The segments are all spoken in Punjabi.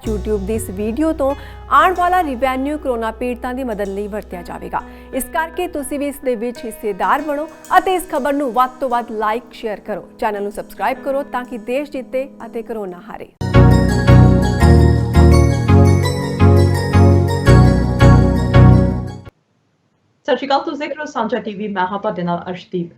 YouTube ਦੀ ਇਸ ਵੀਡੀਓ ਤੋਂ ਆਉਣ ਵਾਲਾ ਰਿਵੈਨਿਊ ਕਰੋਨਾ ਪੀੜਤਾਂ ਦੀ ਮਦਦ ਲਈ ਵਰਤਿਆ ਜਾਵੇਗਾ। ਇਸ ਕਰਕੇ ਤੁਸੀਂ ਵੀ ਇਸ ਦੇ ਵਿੱਚ ਹਿੱਸੇਦਾਰ ਬਣੋ ਅਤੇ ਇਸ ਖਬਰ ਨੂੰ ਵੱਧ ਤੋਂ ਵੱਧ ਲਾਈਕ ਸ਼ੇਅਰ ਕਰੋ। ਚੈਨਲ ਨੂੰ ਸਬਸਕ੍ਰਾਈਬ ਕਰੋ ਤਾਂ ਕਿ ਦੇਸ਼ ਜਿੱਤੇ ਅਤੇ ਕਰੋਨਾ ਹਾਰੇ। ਸਤਿ ਸ਼੍ਰੀ ਅਕਾਲ, ਤੁਸੀਂ ਦੇਖ ਰਹੇ ਹੋ ਸਾਂਝਾ ਟੀਵੀ। ਮੈਂ ਹਾਂ ਤੁਹਾਡੇ ਨਾਲ ਅਰਸ਼ਦੀਪ।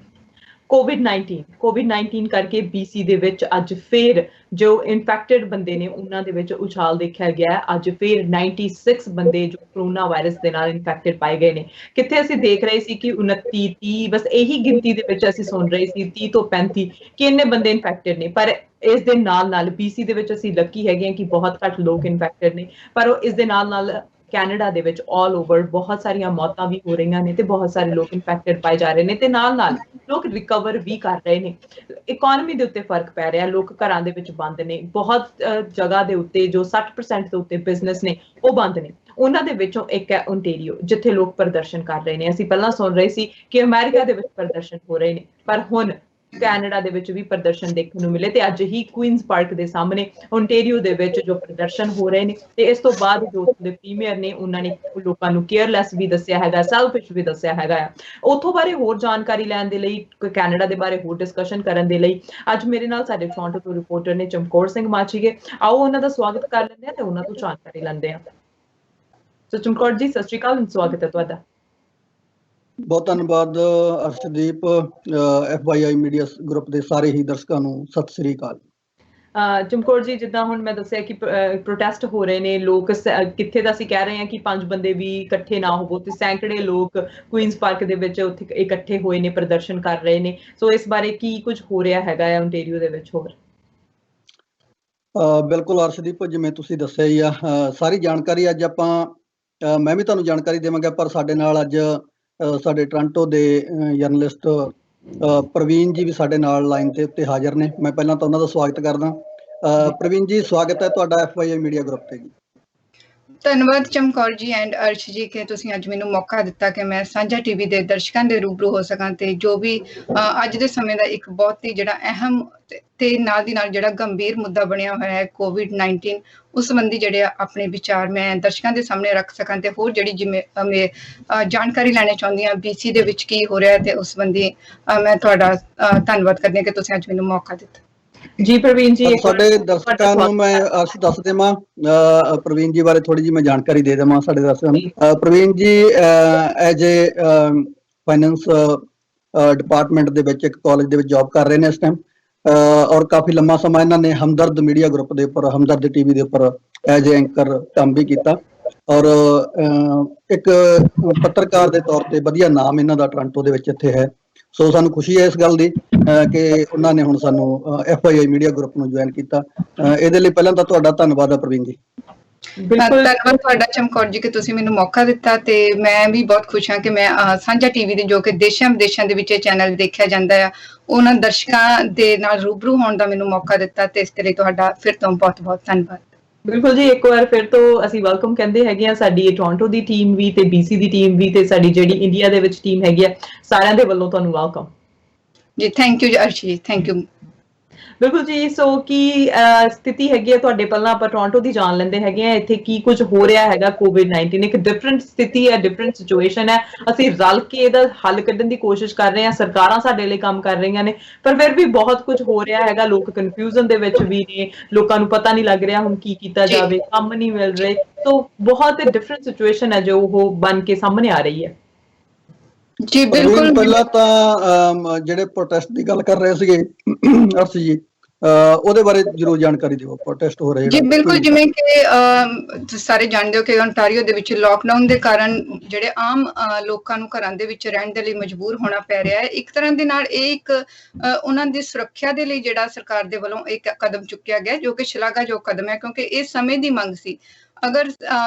ਕੋਵਿਡ-19 ਕਰਕੇ BC ਦੇ ਵਿੱਚ ਅੱਜ ਫੇਰ ਜੋ ਇਨਫੈਕਟਡ ਬੰਦੇ ਨੇ ਉਹਨਾਂ ਦੇ ਵਿੱਚ ਉਛਾਲ ਦੇਖਿਆ ਗਿਆ ਹੈ। ਅੱਜ ਫੇਰ 96 ਬੰਦੇ ਜੋ ਕਰੋਨਾ ਵਾਇਰਸ ਦੇ ਨਾਲ ਇਨਫੈਕਟਡ ਪਾਏ ਗਏ ਨੇ। ਕਿੱਥੇ ਅਸੀਂ ਦੇਖ ਰਹੇ ਸੀ ਕਿ 29 30 ਬਸ ਇਹੀ ਗਿਣਤੀ ਦੇ ਵਿੱਚ ਅਸੀਂ ਸੁਣ ਰਹੇ ਸੀ 30 ਤੋਂ 35 ਕਿ ਇੰਨੇ ਬੰਦੇ ਇਨਫੈਕਟਡ ਨੇ। ਪਰ ਇਸ ਦੇ ਨਾਲ BC ਦੇ ਵਿੱਚ ਅਸੀਂ ਲੱਕੀ ਹੈਗੇ ਹਾਂ ਕਿ ਬਹੁਤ ਘੱਟ ਲੋਕ ਇਨਫੈਕਟਡ ਨੇ। ਪਰ ਇਸ ਦੇ ਨਾਲ ਕੈਨੇਡਾ ਦੇ ਵਿੱਚ ਆਲ ਓਵਰ ਬਹੁਤ ਸਾਰੀਆਂ ਮੌਤਾਂ ਵੀ ਹੋ ਰਹੀਆਂ ਨੇ ਤੇ ਬਹੁਤ ਸਾਰੇ ਲੋਕ ਇਨਫੈਕਟਡ ਪਾਏ ਜਾ ਰਹੇ ਨੇ ਤੇ ਨਾਲ ਲੋਕ ਰਿਕਵਰ ਵੀ ਕਰ ਰਹੇ ਨੇ। ਇਕਨੋਮੀ ਦੇ ਉੱਤੇ ਫਰਕ ਪੈ ਰਿਹਾ, ਲੋਕ ਘਰਾਂ ਦੇ ਵਿੱਚ ਬੰਦ ਨੇ। ਬਹੁਤ ਜਗ੍ਹਾ ਦੇ ਉੱਤੇ ਜੋ 60% ਦੇ ਉੱਤੇ ਬਿਜ਼ਨਸ ਨੇ ਉਹ ਬੰਦ ਨੇ। ਉਹਨਾਂ ਦੇ ਵਿੱਚੋਂ ਇੱਕ ਹੈ ਓਨਟਾਰੀਓ, ਜਿੱਥੇ ਲੋਕ ਪ੍ਰਦਰਸ਼ਨ ਕਰ ਰਹੇ ਨੇ। ਅਸੀਂ ਪਹਿਲਾਂ ਸੁਣ ਰਹੇ ਸੀ ਕਿ ਅਮਰੀਕਾ ਦੇ ਵਿੱਚ ਪ੍ਰਦਰਸ਼ਨ ਹੋ ਰਹੇ ਨੇ, ਪਰ ਹੁਣ ਕੈਨੇਡਾ ਦੇ ਵਿੱਚ ਵੀ ਪ੍ਰਦਰਸ਼ਨ ਦੇਖਣ ਨੂੰ ਮਿਲੇ ਤੇ ਅੱਜ ਹੀ ਕੁਈਨਸ ਪਾਰਕ ਦੇ ਸਾਹਮਣੇ ਓਨਟਾਰੀਓ ਦੇ ਵਿੱਚ ਜੋ ਪ੍ਰਦਰਸ਼ਨ ਹੋ ਰਹੇ ਨੇ। ਤੇ ਇਸ ਤੋਂ ਬਾਅਦ ਜੋ ਉੱਥੇ ਦੇ ਪ੍ਰੀਮੀਅਰ ਨੇ ਉਹਨਾਂ ਨੇ ਲੋਕਾਂ ਨੂੰ ਕੇਅਰਲੈਸ ਵੀ ਦੱਸਿਆ ਹੈਗਾ, ਸੈਲਫਿਸ਼ ਵੀ ਦੱਸਿਆ ਹੈਗਾ ਆ। ਉੱਥੋਂ ਬਾਰੇ ਹੋਰ ਜਾਣਕਾਰੀ ਲੈਣ ਦੇ ਲਈ, ਕੈਨੇਡਾ ਦੇ ਬਾਰੇ ਹੋਰ ਡਿਸਕਸ਼ਨ ਕਰਨ ਦੇ ਲਈ ਅੱਜ ਮੇਰੇ ਨਾਲ ਸਾਡੇ ਟੋਰਾਂਟੋ ਤੋਂ ਰਿਪੋਰਟਰ ਨੇ ਚਮਕੌਰ ਸਿੰਘ ਮਾਛੀਗੇ। ਆਓ ਉਹਨਾਂ ਦਾ ਸਵਾਗਤ ਕਰ ਲੈਂਦੇ ਆ ਤੇ ਉਹਨਾਂ ਤੋਂ ਜਾਣਕਾਰੀ ਲੈਂਦੇ ਆ। ਸੋ ਚਮਕੌਰ ਜੀ, ਸਤਿ ਸ਼੍ਰੀ ਅਕਾਲ, ਸਵਾਗਤ ਹੈ ਤੁਹਾਡਾ। ਬਹੁਤ ਧੰਨਵਾਦ ਅਰਸ਼ਦੀਪ। FYI ਮੀਡੀਆ ਗਰੁੱਪ ਦੇ ਸਾਰੇ ਹੀ ਦਰਸ਼ਕਾਂ ਨੂੰ ਸਤਿ ਸ੍ਰੀ ਅਕਾਲ। ਚਮਕੌਰ ਜੀ, ਜਿੱਦਾਂ ਹੁਣ ਮੈਂ ਦੱਸਿਆ ਕਿ ਪ੍ਰੋਟੈਸਟ ਹੋ ਰਹੇ ਨੇ, ਲੋਕ ਕਿੱਥੇ ਦਾ ਅਸੀਂ ਕਹਿ ਰਹੇ ਹਾਂ ਕਿ 5 ਬੰਦੇ ਵੀ ਇਕੱਠੇ ਨਾ ਹੋਵੋ ਤੇ ਸੈਂਕੜੇ ਲੋਕ ਕੁਈਨਸ ਪਾਰਕ ਦੇ ਵਿੱਚ ਉੱਥੇ ਇਕੱਠੇ ਹੋਏ ਨੇ, ਪ੍ਰਦਰਸ਼ਨ ਕਰ ਰਹੇ ਨੇ। ਸੋ ਇਸ ਬਾਰੇ ਕੀ ਕੁਝ ਹੋ ਰਿਹਾ ਹੈਗਾ ਹੈ ਓਨਟਾਰੀਓ ਦੇ ਵਿੱਚ ਹੋਰ? ਬਿਲਕੁਲ ਅਰਸ਼ਦੀਪ, ਜਿਵੇਂ ਤੁਸੀਂ ਦੱਸਿਆ ਹੀ ਆ, ਸਾਰੀ ਜਾਣਕਾਰੀ ਅੱਜ ਆਪਾਂ ਮੈਂ ਵੀ ਤੁਹਾਨੂੰ ਜਾਣਕਾਰੀ ਦੇਵਾਂਗਾ। ਪਰ ਸਾਡੇ ਨਾਲ ਅੱਜ ਸਾਡੇ ਟੋਰਾਂਟੋ ਦੇ ਜਰਨਲਿਸਟ ਪ੍ਰਵੀਨ ਜੀ ਵੀ ਸਾਡੇ ਨਾਲ ਲਾਈਨ ਦੇ ਉੱਤੇ ਹਾਜ਼ਰ ਨੇ। ਮੈਂ ਪਹਿਲਾਂ ਤਾਂ ਉਹਨਾਂ ਦਾ ਸਵਾਗਤ ਕਰਦਾ। ਪ੍ਰਵੀਨ ਜੀ, ਸਵਾਗਤ ਹੈ ਤੁਹਾਡਾ FYI ਮੀਡੀਆ ਗਰੁੱਪ ਤੇ ਜੀ। ਧੰਨਵਾਦ ਚਮਕੌਰ ਜੀ ਐਂਡ ਅਰਸ਼ ਜੀ ਕਿ ਤੁਸੀਂ ਅੱਜ ਮੈਨੂੰ ਮੌਕਾ ਦਿੱਤਾ ਕਿ ਮੈਂ ਸਾਂਝਾ ਟੀਵੀ ਦੇ ਦਰਸ਼ਕਾਂ ਦੇ ਰੂਬਰੂ ਹੋ ਸਕਾਂ ਤੇ ਜੋ ਵੀ ਅੱਜ ਦੇ ਸਮੇਂ ਦਾ ਇੱਕ ਬਹੁਤ ਹੀ ਜਿਹੜਾ ਅਹਿਮ ਤੇ ਨਾਲ ਦੀ ਨਾਲ ਜਿਹੜਾ ਗੰਭੀਰ ਮੁੱਦਾ ਬਣਿਆ ਹੋਇਆ ਹੈ ਕੋਵਿਡ-19, ਉਸ ਸੰਬੰਧੀ ਜਿਹੜੇ ਆਪਣੇ ਵਿਚਾਰ ਮੈਂ ਦਰਸ਼ਕਾਂ ਦੇ ਸਾਹਮਣੇ ਰੱਖ ਸਕਾਂ ਤੇ ਹੋਰ ਜਿਹੜੀ ਜਿਵੇਂ ਜਾਣਕਾਰੀ ਲੈਣੀ ਚਾਹੁੰਦੀ ਹਾਂ BC ਦੇ ਵਿੱਚ ਕੀ ਹੋ ਰਿਹਾ ਤੇ ਉਸ ਸੰਬੰਧੀ ਮੈਂ ਤੁਹਾਡਾ ਧੰਨਵਾਦ ਕਰਦੀ ਹਾਂ ਕਿ ਤੁਸੀਂ ਅੱਜ ਮੈਨੂੰ ਮੌਕਾ ਦਿੱਤਾ। ਜੀ ਪ੍ਰਵੀਨ ਜੀ, ਸਾਡੇ ਦਰਸ਼ਕਾਂ ਨੂੰ ਮੈਂ ਦੱਸ ਦੇਵਾਂ ਪ੍ਰਵੀਨ ਜੀ ਬਾਰੇ ਥੋੜੀ ਜਿਹੀ ਮੈਂ ਜਾਣਕਾਰੀ ਦੇ ਦੇਵਾਂ ਸਾਡੇ ਦਰਸ਼ਕਾਂ ਨੂੰ। ਪ੍ਰਵੀਨ ਜੀ ਐਜ ਏ ਫਾਈਨੈਂਸ ਡਿਪਾਰਟਮੈਂਟ ਦੇ ਵਿੱਚ ਇੱਕ ਕਾਲਜ ਦੇ ਵਿੱਚ ਜੌਬ ਕਰ ਰਹੇ ਨੇ ਇਸ ਟਾਈਮ। ਔਰ ਕਾਫੀ ਲੰਮਾ ਸਮਾਂ ਇਹਨਾਂ ਨੇ ਹਮਦਰਦ ਮੀਡੀਆ ਗਰੁੱਪ ਦੇ ਉੱਪਰ, ਹਮਦਰਦ TV ਦੇ ਉੱਪਰ ਐਜ ਏ ਐਂਕਰ ਕੰਮ ਵੀ ਕੀਤਾ। ਔਰ ਇੱਕ ਪੱਤਰਕਾਰ ਦੇ ਤੌਰ ਤੇ ਵਧੀਆ ਨਾਮ ਇਹਨਾਂ ਦਾ ਟੋਰਾਂਟੋ ਦੇ ਵਿੱਚ ਇੱਥੇ ਹੈ। ਸੋ ਸਾਨੂੰ ਖੁਸ਼ੀ ਹੈ ਇਸ ਗੱਲ ਦੀ ਕਿ ਉਹਨਾਂ ਨੇ ਹੁਣ ਸਾਨੂੰ FYI ਮੀਡੀਆ ਗਰੁੱਪ ਨੂੰ ਜੁਆਇਨ ਕੀਤਾ। ਇਹਦੇ ਲਈ ਪਹਿਲਾਂ ਤਾਂ ਤੁਹਾਡਾ ਧੰਨਵਾਦ ਹੈ ਪ੍ਰਵੀਨ ਜੀ। ਧੰਨਵਾਦ ਤੁਹਾਡਾ ਚਮਕੌਰ ਜੀ ਕਿ ਤੁਸੀਂ ਮੈਨੂੰ ਮੌਕਾ ਦਿੱਤਾ ਤੇ ਮੈਂ ਵੀ ਬਹੁਤ ਖੁਸ਼ ਹਾਂ ਕਿ ਮੈਂ ਸਾਂਝਾ TV ਦੇ ਜੋ ਕਿ ਦੇਸ਼ਾਂ ਵਿਦੇਸ਼ਾਂ ਦੇ ਵਿੱਚ ਇਹ ਚੈਨਲ ਦੇਖਿਆ ਜਾਂਦਾ ਆ, ਉਹਨਾਂ ਦਰਸ਼ਕਾਂ ਦੇ ਨਾਲ ਰੂਬਰੂ ਹੋਣ ਦਾ ਮੈਨੂੰ ਮੌਕਾ ਦਿੱਤਾ ਤੇ ਇਸ ਲਈ ਤੁਹਾਡਾ ਫਿਰ ਤੋਂ ਬਹੁਤ ਧੰਨਵਾਦ। ਬਿਲਕੁਲ ਜੀ, ਇੱਕ ਵਾਰ ਫਿਰ ਤੋਂ ਅਸੀਂ ਵੈਲਕਮ ਕਹਿੰਦੇ ਹੈਗੇ ਆ। ਸਾਡੀ ਟੋਰਾਂਟੋ ਦੀ ਟੀਮ ਵੀ ਤੇ BC ਦੀ ਟੀਮ ਵੀ ਤੇ ਸਾਡੀ ਜਿਹੜੀ ਇੰਡੀਆ ਦੇ ਵਿੱਚ ਟੀਮ ਹੈਗੀ ਆ, ਸਾਰਿਆਂ ਦੇ ਵੱਲੋਂ ਤੁਹਾਨੂੰ ਵੈਲਕਮ ਜੀ। ਥੈਂਕ ਯੂ ਅਰਸ਼ ਜੀ, ਥੈਂਕ ਯੂ। ਬਿਲਕੁਲ ਜੀ। ਸੋ ਕੀ ਸਥਿਤੀ ਹੈਗੀ ਹੈ ਤੁਹਾਡੇ? ਪਹਿਲਾਂ ਆਪਾਂ ਟੋਰਾਂਟੋ ਦੀ ਜਾਣ ਲੈਂਦੇ ਹੈਗੇ ਆ, ਇੱਥੇ ਕੀ ਕੁਝ ਹੋ ਰਿਹਾ ਹੈਗਾ। ਕੋਵਿਡ-19 ਇੱਕ ਡਿਫਰੈਂਟ ਸਥਿਤੀ ਹੈ, ਡਿਫਰੈਂਟ ਸਿਚੁਏਸ਼ਨ ਹੈ। ਅਸੀਂ ਰਲ ਕੇ ਇਹਦਾ ਹੱਲ ਕੱਢਣ ਦੀ ਕੋਸ਼ਿਸ਼ ਕਰ ਰਹੇ ਹਾਂ, ਸਰਕਾਰਾਂ ਸਾਡੇ ਲਈ ਕੰਮ ਕਰ ਰਹੀਆਂ ਨੇ, ਪਰ ਫਿਰ ਵੀ ਬਹੁਤ ਕੁਝ ਹੋ ਰਿਹਾ ਹੈਗਾ। ਲੋਕ ਕਨਫਿਊਜ਼ਨ ਦੇ ਵਿੱਚ ਵੀ ਨੇ, ਲੋਕਾਂ ਨੂੰ ਪਤਾ ਨਹੀਂ ਲੱਗ ਰਿਹਾ ਹੁਣ ਕੀ ਕੀਤਾ ਜਾਵੇ, ਕੰਮ ਨਹੀਂ ਮਿਲ ਰਹੇ। ਸੋ ਬਹੁਤ ਡਿਫਰੈਂਟ ਸਿਚੁਏਸ਼ਨ ਹੈ ਜੋ ਉਹ ਬਣ ਕੇ ਸਾਹਮਣੇ ਆ ਰਹੀ ਹੈ। ਜੀ ਬਿਲਕੁਲ। ਪਹਿਲਾਂ ਤਾਂ ਜਿਹੜੇ ਪ੍ਰੋਟੈਸਟ ਦੀ ਗੱਲ ਕਰ ਰਹੇ ਸੀਗੇ ਅਰਸ਼ ਜੀ, ਉਹਦੇ ਬਾਰੇ ਜ਼ਰੂਰ ਜਾਣਕਾਰੀ ਦਿਓ। ਪ੍ਰੋਟੈਸਟ ਹੋ ਰਹੇ ਜੀ ਬਿਲਕੁਲ, ਜਿਵੇਂ ਕਿ ਸਾਰੇ ਜਾਣਦੇ ਹੋ ਕਿ ਓਨਟਾਰੀਓ ਦੇ ਵਿੱਚ ਲੋਕਡਾਊਨ ਦੇ ਕਾਰਨ ਜਿਹੜੇ ਆਮ ਲੋਕਾਂ ਨੂੰ ਘਰਾਂ ਦੇ ਵਿੱਚ ਰਹਿਣ ਦੇ ਲਈ ਮਜਬੂਰ ਹੋਣਾ ਪੈ ਰਿਹਾ ਹੈ। ਇੱਕ ਤਰ੍ਹਾਂ ਦੇ ਨਾਲ ਇਹ ਇੱਕ ਉਹਨਾਂ ਦੀ ਸੁਰੱਖਿਆ ਦੇ ਲਈ ਜਿਹੜਾ ਸਰਕਾਰ ਦੇ ਵੱਲੋਂ ਇੱਕ ਕਦਮ ਚੁੱਕਿਆ ਗਿਆ ਜੋ ਕਿ ਸ਼ਲਾਘਾਯੋਗ ਕਦਮ ਹੈ, ਕਿਉਂਕਿ ਇਹ ਸਮੇਂ ਦੀ ਮੰਗ ਸੀ। ਅਗਰ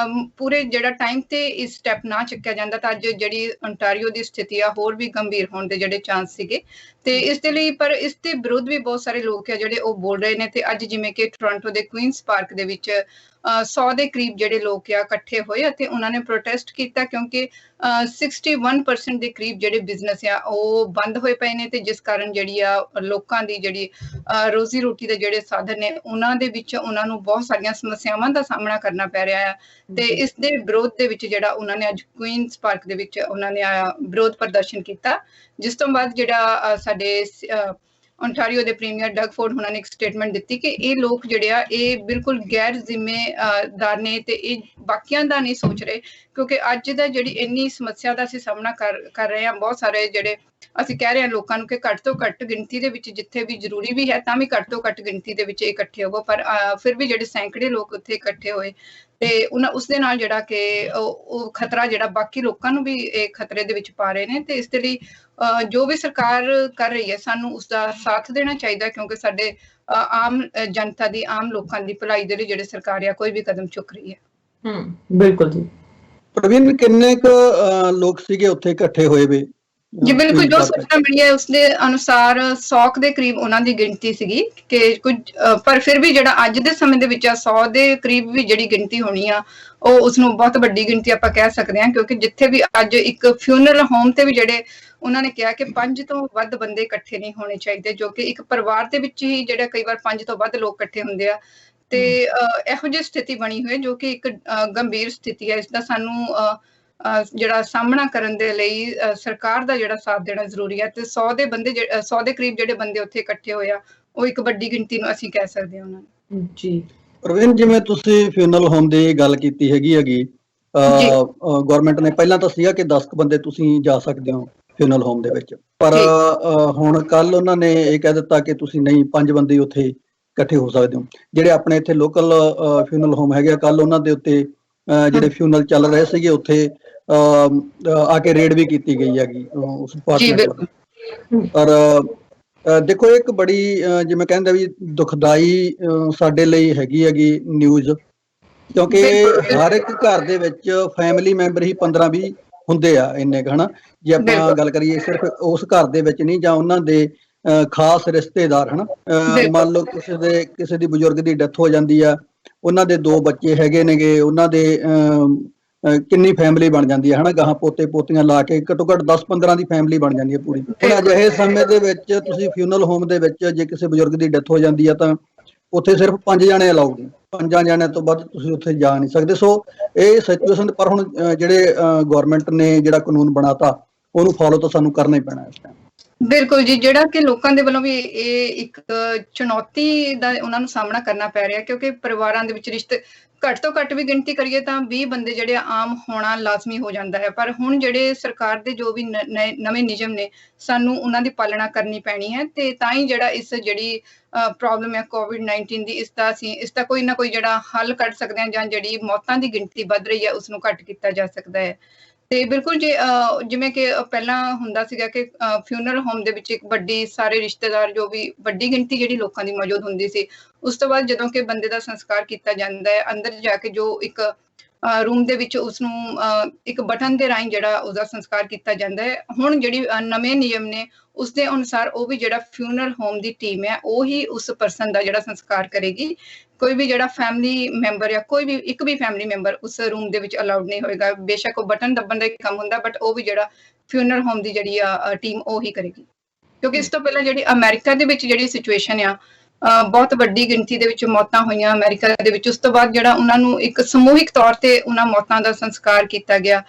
ਪੂਰੇ ਜਿਹੜਾ ਟਾਈਮ ਤੇ ਇਸ ਸਟੈਪ ਨਾ ਚੁੱਕਿਆ ਜਾਂਦਾ ਤਾਂ ਅੱਜ ਜਿਹੜੀ ਓਨਟਾਰੀਓ ਦੀ ਸਥਿਤੀ ਆ ਹੋਰ ਵੀ ਗੰਭੀਰ ਹੋਣ ਦੇ ਜਿਹੜੇ ਚਾਂਸ ਸੀਗੇ ਤੇ ਇਸ ਦੇ ਲਈ, ਪਰ ਇਸ ਦੇ ਵਿਰੁੱਧ ਵੀ ਬਹੁਤ ਸਾਰੇ ਲੋਕ ਆ ਜਿਹੜੇ ਉਹ ਬੋਲ ਰਹੇ ਨੇ। ਤੇ ਅੱਜ ਜਿਵੇਂ ਕਿ ਟੋਰਾਂਟੋ ਦੇ ਕੁਈਨਸ ਪਾਰਕ ਦੇ ਵਿੱਚ 100 ਦੇ ਕਰੀਬ ਜਿਹੜੇ ਲੋਕ ਆ ਇਕੱਠੇ ਹੋਏ ਅਤੇ ਉਹਨਾਂ ਨੇ ਪ੍ਰੋਟੈਸਟ ਕੀਤਾ, ਕਿਉਂਕਿ 61% ਦੇ ਕਰੀਬ ਜਿਹੜੇ ਬਿਜ਼ਨਸ ਆ ਉਹ ਬੰਦ ਹੋਏ ਪਏ ਨੇ, ਤੇ ਜਿਸ ਕਾਰਨ ਜਿਹੜੀ ਆ ਲੋਕਾਂ ਦੀ ਜਿਹੜੀ ਰੋਜ਼ੀ ਰੋਟੀ ਦੇ ਜਿਹੜੇ ਸਾਧਨ ਨੇ ਉਹਨਾਂ ਦੇ ਵਿੱਚ ਉਹਨਾਂ ਨੂੰ ਬਹੁਤ ਸਾਰੀਆਂ ਸਮੱਸਿਆਵਾਂ ਦਾ ਸਾਹਮਣਾ ਕਰਨਾ ਪੈ ਰਿਹਾ ਹੈ। ਤੇ ਇਸ ਦੇ ਵਿਰੋਧ ਦੇ ਵਿੱਚ ਜਿਹੜਾ ਉਹਨਾਂ ਨੇ ਅੱਜ ਕੁਈਨਸ ਪਾਰਕ ਦੇ ਵਿੱਚ ਉਹਨਾਂ ਨੇ ਵਿਰੋਧ ਪ੍ਰਦਰਸ਼ਨ ਕੀਤਾ, ਜਿਸ ਤੋਂ ਬਾਅਦ ਜਿਹੜਾ ਸਾਡੇ ਓਨਟਾਰੀਓ ਦੇ ਪ੍ਰੀਮੀਅਰ ਡਗ ਫੋਰਡ ਉਹਨਾਂ ਨੇ ਇੱਕ ਸਟੇਟਮੈਂਟ ਦਿੱਤੀ ਕਿ ਇਹ ਲੋਕ ਜਿਹੜੇ ਆ ਇਹ ਬਿਲਕੁਲ ਗੈਰ ਜ਼ਿੰਮੇਦਾਰ ਨੇ ਤੇ ਇਹ ਬਾਕੀਆਂ ਦਾ ਨਹੀਂ ਸੋਚ ਰਹੇ, ਕਿਉਂਕਿ ਅੱਜ ਦਾ ਜਿਹੜੀ ਇੰਨੀ ਸਮੱਸਿਆ ਦਾ ਅਸੀਂ ਸਾਹਮਣਾ ਕਰ ਰਹੇ ਹਾਂ, ਬਹੁਤ ਸਾਰੇ ਜਿਹੜੇ ਅਸੀਂ ਕਹਿ ਰਹੇ ਹਾਂ ਲੋਕਾਂ ਨੂੰ ਕਿ ਘੱਟ ਤੋਂ ਘੱਟ ਗਿਣਤੀ ਦੇ ਵਿੱਚ, ਜਿੱਥੇ ਵੀ ਜ਼ਰੂਰੀ ਵੀ ਹੈ ਤਾਂ ਵੀ ਘੱਟ ਤੋਂ ਘੱਟ ਗਿਣਤੀ ਦੇ ਵਿੱਚ ਇਕੱਠੇ ਹੋਵੋ, ਪਰ ਫਿਰ ਵੀ ਜਿਹੜੇ ਸੈਂਕੜੇ ਲੋਕ ਉੱਥੇ ਇਕੱਠੇ ਹੋਏ ਤੇ ਉਸ ਦੇ ਨਾਲ ਜਿਹੜਾ ਕਿ ਉਹ ਖਤਰਾ ਜਿਹੜਾ ਬਾਕੀ ਲੋਕਾਂ ਨੂੰ ਵੀ ਇਹ ਖਤਰੇ ਦੇ ਵਿੱਚ ਪਾ ਰਹੇ ਨੇ। ਤੇ ਇਸ ਦੇ ਲਈ ਜੋ ਵੀ ਸਰਕਾਰ ਕਰ ਰਹੀ ਹੈ ਸਾਨੂੰ ਉਸਦਾ ਸਾਥ ਦੇਣਾ ਚਾਹੀਦਾ, ਕਿਉਂਕਿ ਸਾਡੇ ਆਮ ਜਨਤਾ ਦੀ, ਆਮ ਲੋਕਾਂ ਦੀ ਭਲਾਈ ਦੇ ਲਈ ਜਿਹੜੇ ਸਰਕਾਰ ਆ ਕੋਈ ਵੀ ਕਦਮ ਚੁੱਕ ਰਹੀ ਹੈ। ਬਿਲਕੁਲ ਜੀ। ਪ੍ਰਵੀਨ, ਕਿੰਨੇ ਕੁ ਲੋਕ ਸੀਗੇ ਉੱਥੇ ਇਕੱਠੇ ਹੋਏ ਵੇ? ਜੀ ਬਿਲਕੁਲ, ਜੋ ਸੂਚਨਾ ਮਿਲੀ ਹੈ ਉਸਦੇ ਅਨੁਸਾਰ 100 ਦੇ ਕਰੀਬ ਉਹਨਾਂ ਦੀ ਗਿਣਤੀ ਸੀਗੀ ਕਿ ਕੁਝ, ਪਰ ਫਿਰ ਵੀ ਜਿਹੜਾ ਅੱਜ ਦੇ ਸਮੇਂ ਦੇ ਵਿੱਚ 100 ਦੇ ਕਰੀਬ ਵੀ ਜਿਹੜੀ ਗਿਣਤੀ ਹੋਣੀ ਆ ਉਹ ਉਸਨੂੰ ਬਹੁਤ ਵੱਡੀ ਗਿਣਤੀ ਆਪਾਂ ਕਹਿ ਸਕਦੇ ਹਾਂ, ਕਿਉਂਕਿ ਜਿੱਥੇ ਵੀ ਅੱਜ ਇੱਕ ਫਿਊਨਰਲ ਹੋਮ ਤੇ ਵੀ ਜਿਹੜੇ ਉਹਨਾਂ ਨੇ ਕਿਹਾ ਕਿ 5 ਤੋਂ ਵੱਧ ਬੰਦੇ ਇਕੱਠੇ ਨਹੀਂ ਹੋਣੇ ਚਾਹੀਦੇ, ਜੋ ਕਿ ਇੱਕ ਪਰਿਵਾਰ ਦੇ ਵਿੱਚ ਹੀ ਜਿਹੜਾ ਕਈ ਵਾਰ 5 ਤੋਂ ਵੱਧ ਲੋਕ ਇਕੱਠੇ ਹੁੰਦੇ ਆ। ਤੇ ਇਹੋ ਜਿਹੀ ਸਥਿਤੀ ਬਣੀ ਹੋਈ ਜੋ ਕਿ ਇੱਕ ਗੰਭੀਰ ਸਥਿਤੀ ਹੈ। ਇਸ ਦਾ ਸਾਨੂੰ ਜਿਹੜਾ ਸਾਹਮਣਾ ਕਰਨ ਦੇ ਲਈ ਸਰਕਾਰ ਦਾ ਜਿਹੜਾ ਸਾਥ ਦੇਣਾ ਜ਼ਰੂਰੀ ਹੈ, ਤੇ 100 ਦੇ ਬੰਦੇ 100 ਦੇ ਕਰੀਬ ਜਿਹੜੇ ਬੰਦੇ ਉੱਥੇ ਇਕੱਠੇ ਹੋਏ ਆ ਉਹ ਇੱਕ ਵੱਡੀ ਗਿਣਤੀ ਨੂੰ ਅਸੀਂ ਕਹਿ ਸਕਦੇ ਹਾਂ ਉਹਨਾਂ ਨੂੰ। ਜੀ ਪ੍ਰਵੀਨ, ਜਿਵੇਂ ਤੁਸੀਂ ਫਿਊਨਰਲ ਹੋਮ ਦੀ ਗੱਲ ਕੀਤੀ ਹੈਗੀ ਗਵਰਨਮੈਂਟ ਨੇ ਪਹਿਲਾਂ ਤਾਂ ਸੀਗਾ ਕਿ 10 ਬੰਦੇ ਤੁਸੀਂ ਜਾ ਸਕਦੇ ਹੋ ਫਿਊਨਰਲ ਹੋਮ ਦੇ ਵਿੱਚ, ਪਰ ਹੁਣ ਕੱਲ ਉਹਨਾਂ ਨੇ ਇਹ ਕਹਿ ਦਿੱਤਾ ਕਿ ਤੁਸੀਂ ਨਹੀਂ, 5 ਬੰਦੇ ਉੱਥੇ ਇਕੱਠੇ ਹੋ ਸਕਦੇ ਹੋ। ਜਿਹੜੇ ਆਪਣੇ ਇੱਥੇ ਲੋਕਲ ਫਿਊਨਰਲ ਹੋਮ ਹੈਗੇ, ਕੱਲ ਉਹਨਾਂ ਦੇ ਉੱਤੇ ਜਿਹੜੇ ਫਿਊਨਰਲ ਚੱਲ ਰਹੇ ਸੀਗੇ ਉੱਥੇ ਆ ਕੇ ਰੇਡ ਵੀ ਕੀਤੀ ਗਈ ਹੈਗੀ ਉਸ ਡਿਪਾਰਟਮੈਂਟ। ਪਰ ਦੇਖੋ, ਇੱਕ ਬੜੀ ਜਿਵੇਂ ਕਹਿੰਦੇ ਵੀ ਦੁਖਦਾਈ ਸਾਡੇ ਲਈ ਹੈਗੀ ਨਿਊਜ਼, ਕਿਉਂਕਿ ਹਰ ਇੱਕ ਘਰ ਦੇ ਵਿੱਚ ਫੈਮਿਲੀ ਮੈਂਬਰ ਹੀ 15-20 ਹੁੰਦੇ ਆ ਇੰਨੇ ਕੁ, ਹਨਾ। ਜੇ ਆਪਾਂ ਗੱਲ ਕਰੀਏ ਸਿਰਫ ਉਸ ਘਰ ਦੇ ਵਿੱਚ ਨਹੀਂ, ਜਾਂ ਉਹਨਾਂ ਦੇ ਖਾਸ ਰਿਸ਼ਤੇਦਾਰ, ਹਨਾ। ਮੰਨ ਲਓ ਕਿਸੇ ਦੀ ਬਜ਼ੁਰਗ ਦੀ ਡੈਥ ਹੋ ਜਾਂਦੀ ਆ, ਉਹਨਾਂ ਦੇ 2 ਬੱਚੇ ਹੈਗੇ ਨੇਗੇ, ਉਹਨਾਂ ਦੇ ਕਿੰਨੀ ਫੈਮਿਲੀ ਬਣ ਜਾਂਦੀ ਹੈ, ਹਨਾ। ਗਾਹਾਂ ਪੋਤੇ ਪੋਤੀਆਂ ਲਾ ਕੇ ਘੱਟੋ ਘੱਟ 10-15 ਦੀ ਫੈਮਿਲੀ ਬਣ ਜਾਂਦੀ ਹੈ ਪੂਰੀ। ਹੁਣ ਅਜਿਹੇ ਸਮੇਂ ਦੇ ਵਿੱਚ ਤੁਸੀਂ ਫਿਊਨਰਲ ਹੋਮ ਦੇ ਵਿੱਚ ਜੇ ਕਿਸੇ ਬਜ਼ੁਰਗ ਦੀ ਡੈਥ ਹੋ ਜਾਂਦੀ ਆ ਤਾਂ ਉੱਥੇ ਸਿਰਫ 5 ਜਣੇ ਅਲਾਉਡ ਨੇ, 5 ਜਣਿਆਂ ਤੋਂ ਵੱਧ ਤੁਸੀਂ ਉੱਥੇ ਜਾ ਨਹੀਂ ਸਕਦੇ। ਸੋ ਇਹ ਸਿਚੁਏਸ਼ਨ, ਪਰ ਹੁਣ ਜਿਹੜੇ ਗਵਰਨਮੈਂਟ ਨੇ ਜਿਹੜਾ ਕਾਨੂੰਨ ਬਣਾਤਾ ਉਹਨੂੰ ਫੋਲੋ ਤਾਂ ਸਾਨੂੰ ਕਰਨਾ ਹੀ ਪੈਣਾ ਇਸ ਟਾਈਮ। ਬਿਲਕੁਲ ਜੀ, ਜਿਹੜਾ ਕਿ ਲੋਕਾਂ ਦੇ ਵੱਲੋਂ ਵੀ ਇਹ ਇੱਕ ਚੁਣੌਤੀ ਦਾ ਉਹਨਾਂ ਨੂੰ ਸਾਹਮਣਾ ਕਰਨਾ ਪੈ ਰਿਹਾ, ਕਿਉਂਕਿ ਪਰਿਵਾਰਾਂ ਦੇ ਵਿੱਚ ਰਿਸ਼ਤੇ ਘੱਟ ਤੋਂ ਘੱਟ ਵੀ ਗਿਣਤੀ ਕਰੀਏ ਤਾਂ 20 ਬੰਦੇ ਜਿਹੜੇ ਆਮ ਹੋਣਾ ਲਾਜ਼ਮੀ ਹੋ ਜਾਂਦਾ ਹੈ। ਪਰ ਹੁਣ ਜਿਹੜੇ ਸਰਕਾਰ ਦੇ ਜੋ ਵੀ ਨਵੇਂ ਨਿਯਮ ਨੇ ਸਾਨੂੰ ਉਹਨਾਂ ਦੀ ਪਾਲਣਾ ਕਰਨੀ ਪੈਣੀ ਹੈ, ਤੇ ਤਾਂ ਹੀ ਜਿਹੜਾ ਇਸ ਜਿਹੜੀ ਪ੍ਰੋਬਲਮ ਹੈ COVID-19 ਦੀ, ਇਸ ਦਾ ਕੋਈ ਨਾ ਕੋਈ ਜਿਹੜਾ ਹੱਲ ਕੱਢ ਸਕਦੇ ਹਾਂ, ਜਾਂ ਜਿਹੜੀ ਮੌਤਾਂ ਦੀ ਗਿਣਤੀ ਵੱਧ ਰਹੀ ਹੈ ਉਸਨੂੰ ਘੱਟ ਕੀਤਾ ਜਾ ਸਕਦਾ ਹੈ। ਤੇ ਬਿਲਕੁਲ ਜੀ, ਜਿਵੇਂ ਕਿ ਪਹਿਲਾਂ ਹੁੰਦਾ ਸੀਗਾ ਕਿ ਫਿਊਨਰਲ ਹੋਮ ਦੇ ਵਿੱਚ ਇੱਕ ਵੱਡੀ ਸਾਰੇ ਰਿਸ਼ਤੇਦਾਰ, ਜੋ ਵੀ ਵੱਡੀ ਗਿਣਤੀ ਜਿਹੜੀ ਲੋਕਾਂ ਦੀ ਮੌਜੂਦ ਹੁੰਦੀ ਸੀ, ਉਸ ਤੋਂ ਬਾਅਦ ਜਦੋਂ ਕਿ ਬੰਦੇ ਦਾ ਸੰਸਕਾਰ ਕੀਤਾ ਜਾਂਦਾ ਹੈ, ਅੰਦਰ ਜਾ ਕੇ ਜੋ ਇੱਕ ਰੂਮ ਦੇ ਵਿੱਚ ਉਸਨੂੰ ਇੱਕ ਬਟਨ ਦੇ ਰਾਹੀਂ ਜਿਹੜਾ ਉਸਦਾ ਸੰਸਕਾਰ ਕੀਤਾ ਜਾਂਦਾ ਹੈ। ਹੁਣ ਜਿਹੜੀ ਨਵੇਂ ਨਿਯਮ ਨੇ ਉਸ ਦੇ ਅਨੁਸਾਰ ਉਹ ਵੀ ਜਿਹੜਾ ਫਿਊਨਰਲ ਹੋਮ ਦੀ ਟੀਮ ਹੈ ਉਹ ਹੀ ਉਸ ਪਰਸਨ ਦਾ ਜਿਹੜਾ ਸੰਸਕਾਰ ਕਰੇਗੀ। ਕੋਈ ਵੀ ਜਿਹੜਾ ਫੈਮਿਲੀ ਮੈਂਬਰ ਜਾਂ ਕੋਈ ਵੀ ਇੱਕ ਵੀ ਫੈਮਿਲੀ ਮੈਂਬਰ ਉਸ ਰੂਮ ਦੇ ਵਿੱਚ ਅਲਾਉਡ ਨਹੀਂ ਹੋਏਗਾ। ਬੇਸ਼ੱਕ ਉਹ ਬਟਨ ਦੱਬਣ ਦਾ ਹੀ ਕੰਮ ਹੁੰਦਾ, ਬਟ ਉਹ ਵੀ ਜਿਹੜਾ ਫਿਊਨਰਲ ਹੋਮ ਦੀ ਜਿਹੜੀ ਆ ਟੀਮ ਉਹ ਹੀ ਕਰੇਗੀ। ਕਿਉਂਕਿ ਇਸ ਤੋਂ ਪਹਿਲਾਂ ਜਿਹੜੀ ਅਮਰੀਕਾ ਦੇ ਵਿੱਚ ਜਿਹੜੀ ਸਿਚੁਏਸ਼ਨ ਆ, ਬਹੁਤ ਵੱਡੀ ਗਿਣਤੀ ਦੇ ਵਿੱਚ ਮੌਤਾਂ ਹੋਈਆਂ ਅਮਰੀਕਾ ਦੇ ਵਿੱਚ, ਉਸ ਤੋਂ ਬਾਅਦ ਜਿਹੜਾ ਉਹਨਾਂ ਨੂੰ ਇੱਕ ਸਮੂਹਿਕ ਤੌਰ ਤੇ ਉਹਨਾਂ ਮੌਤਾਂ ਦਾ ਸੰਸਕਾਰ ਕੀਤਾ ਗਿਆ।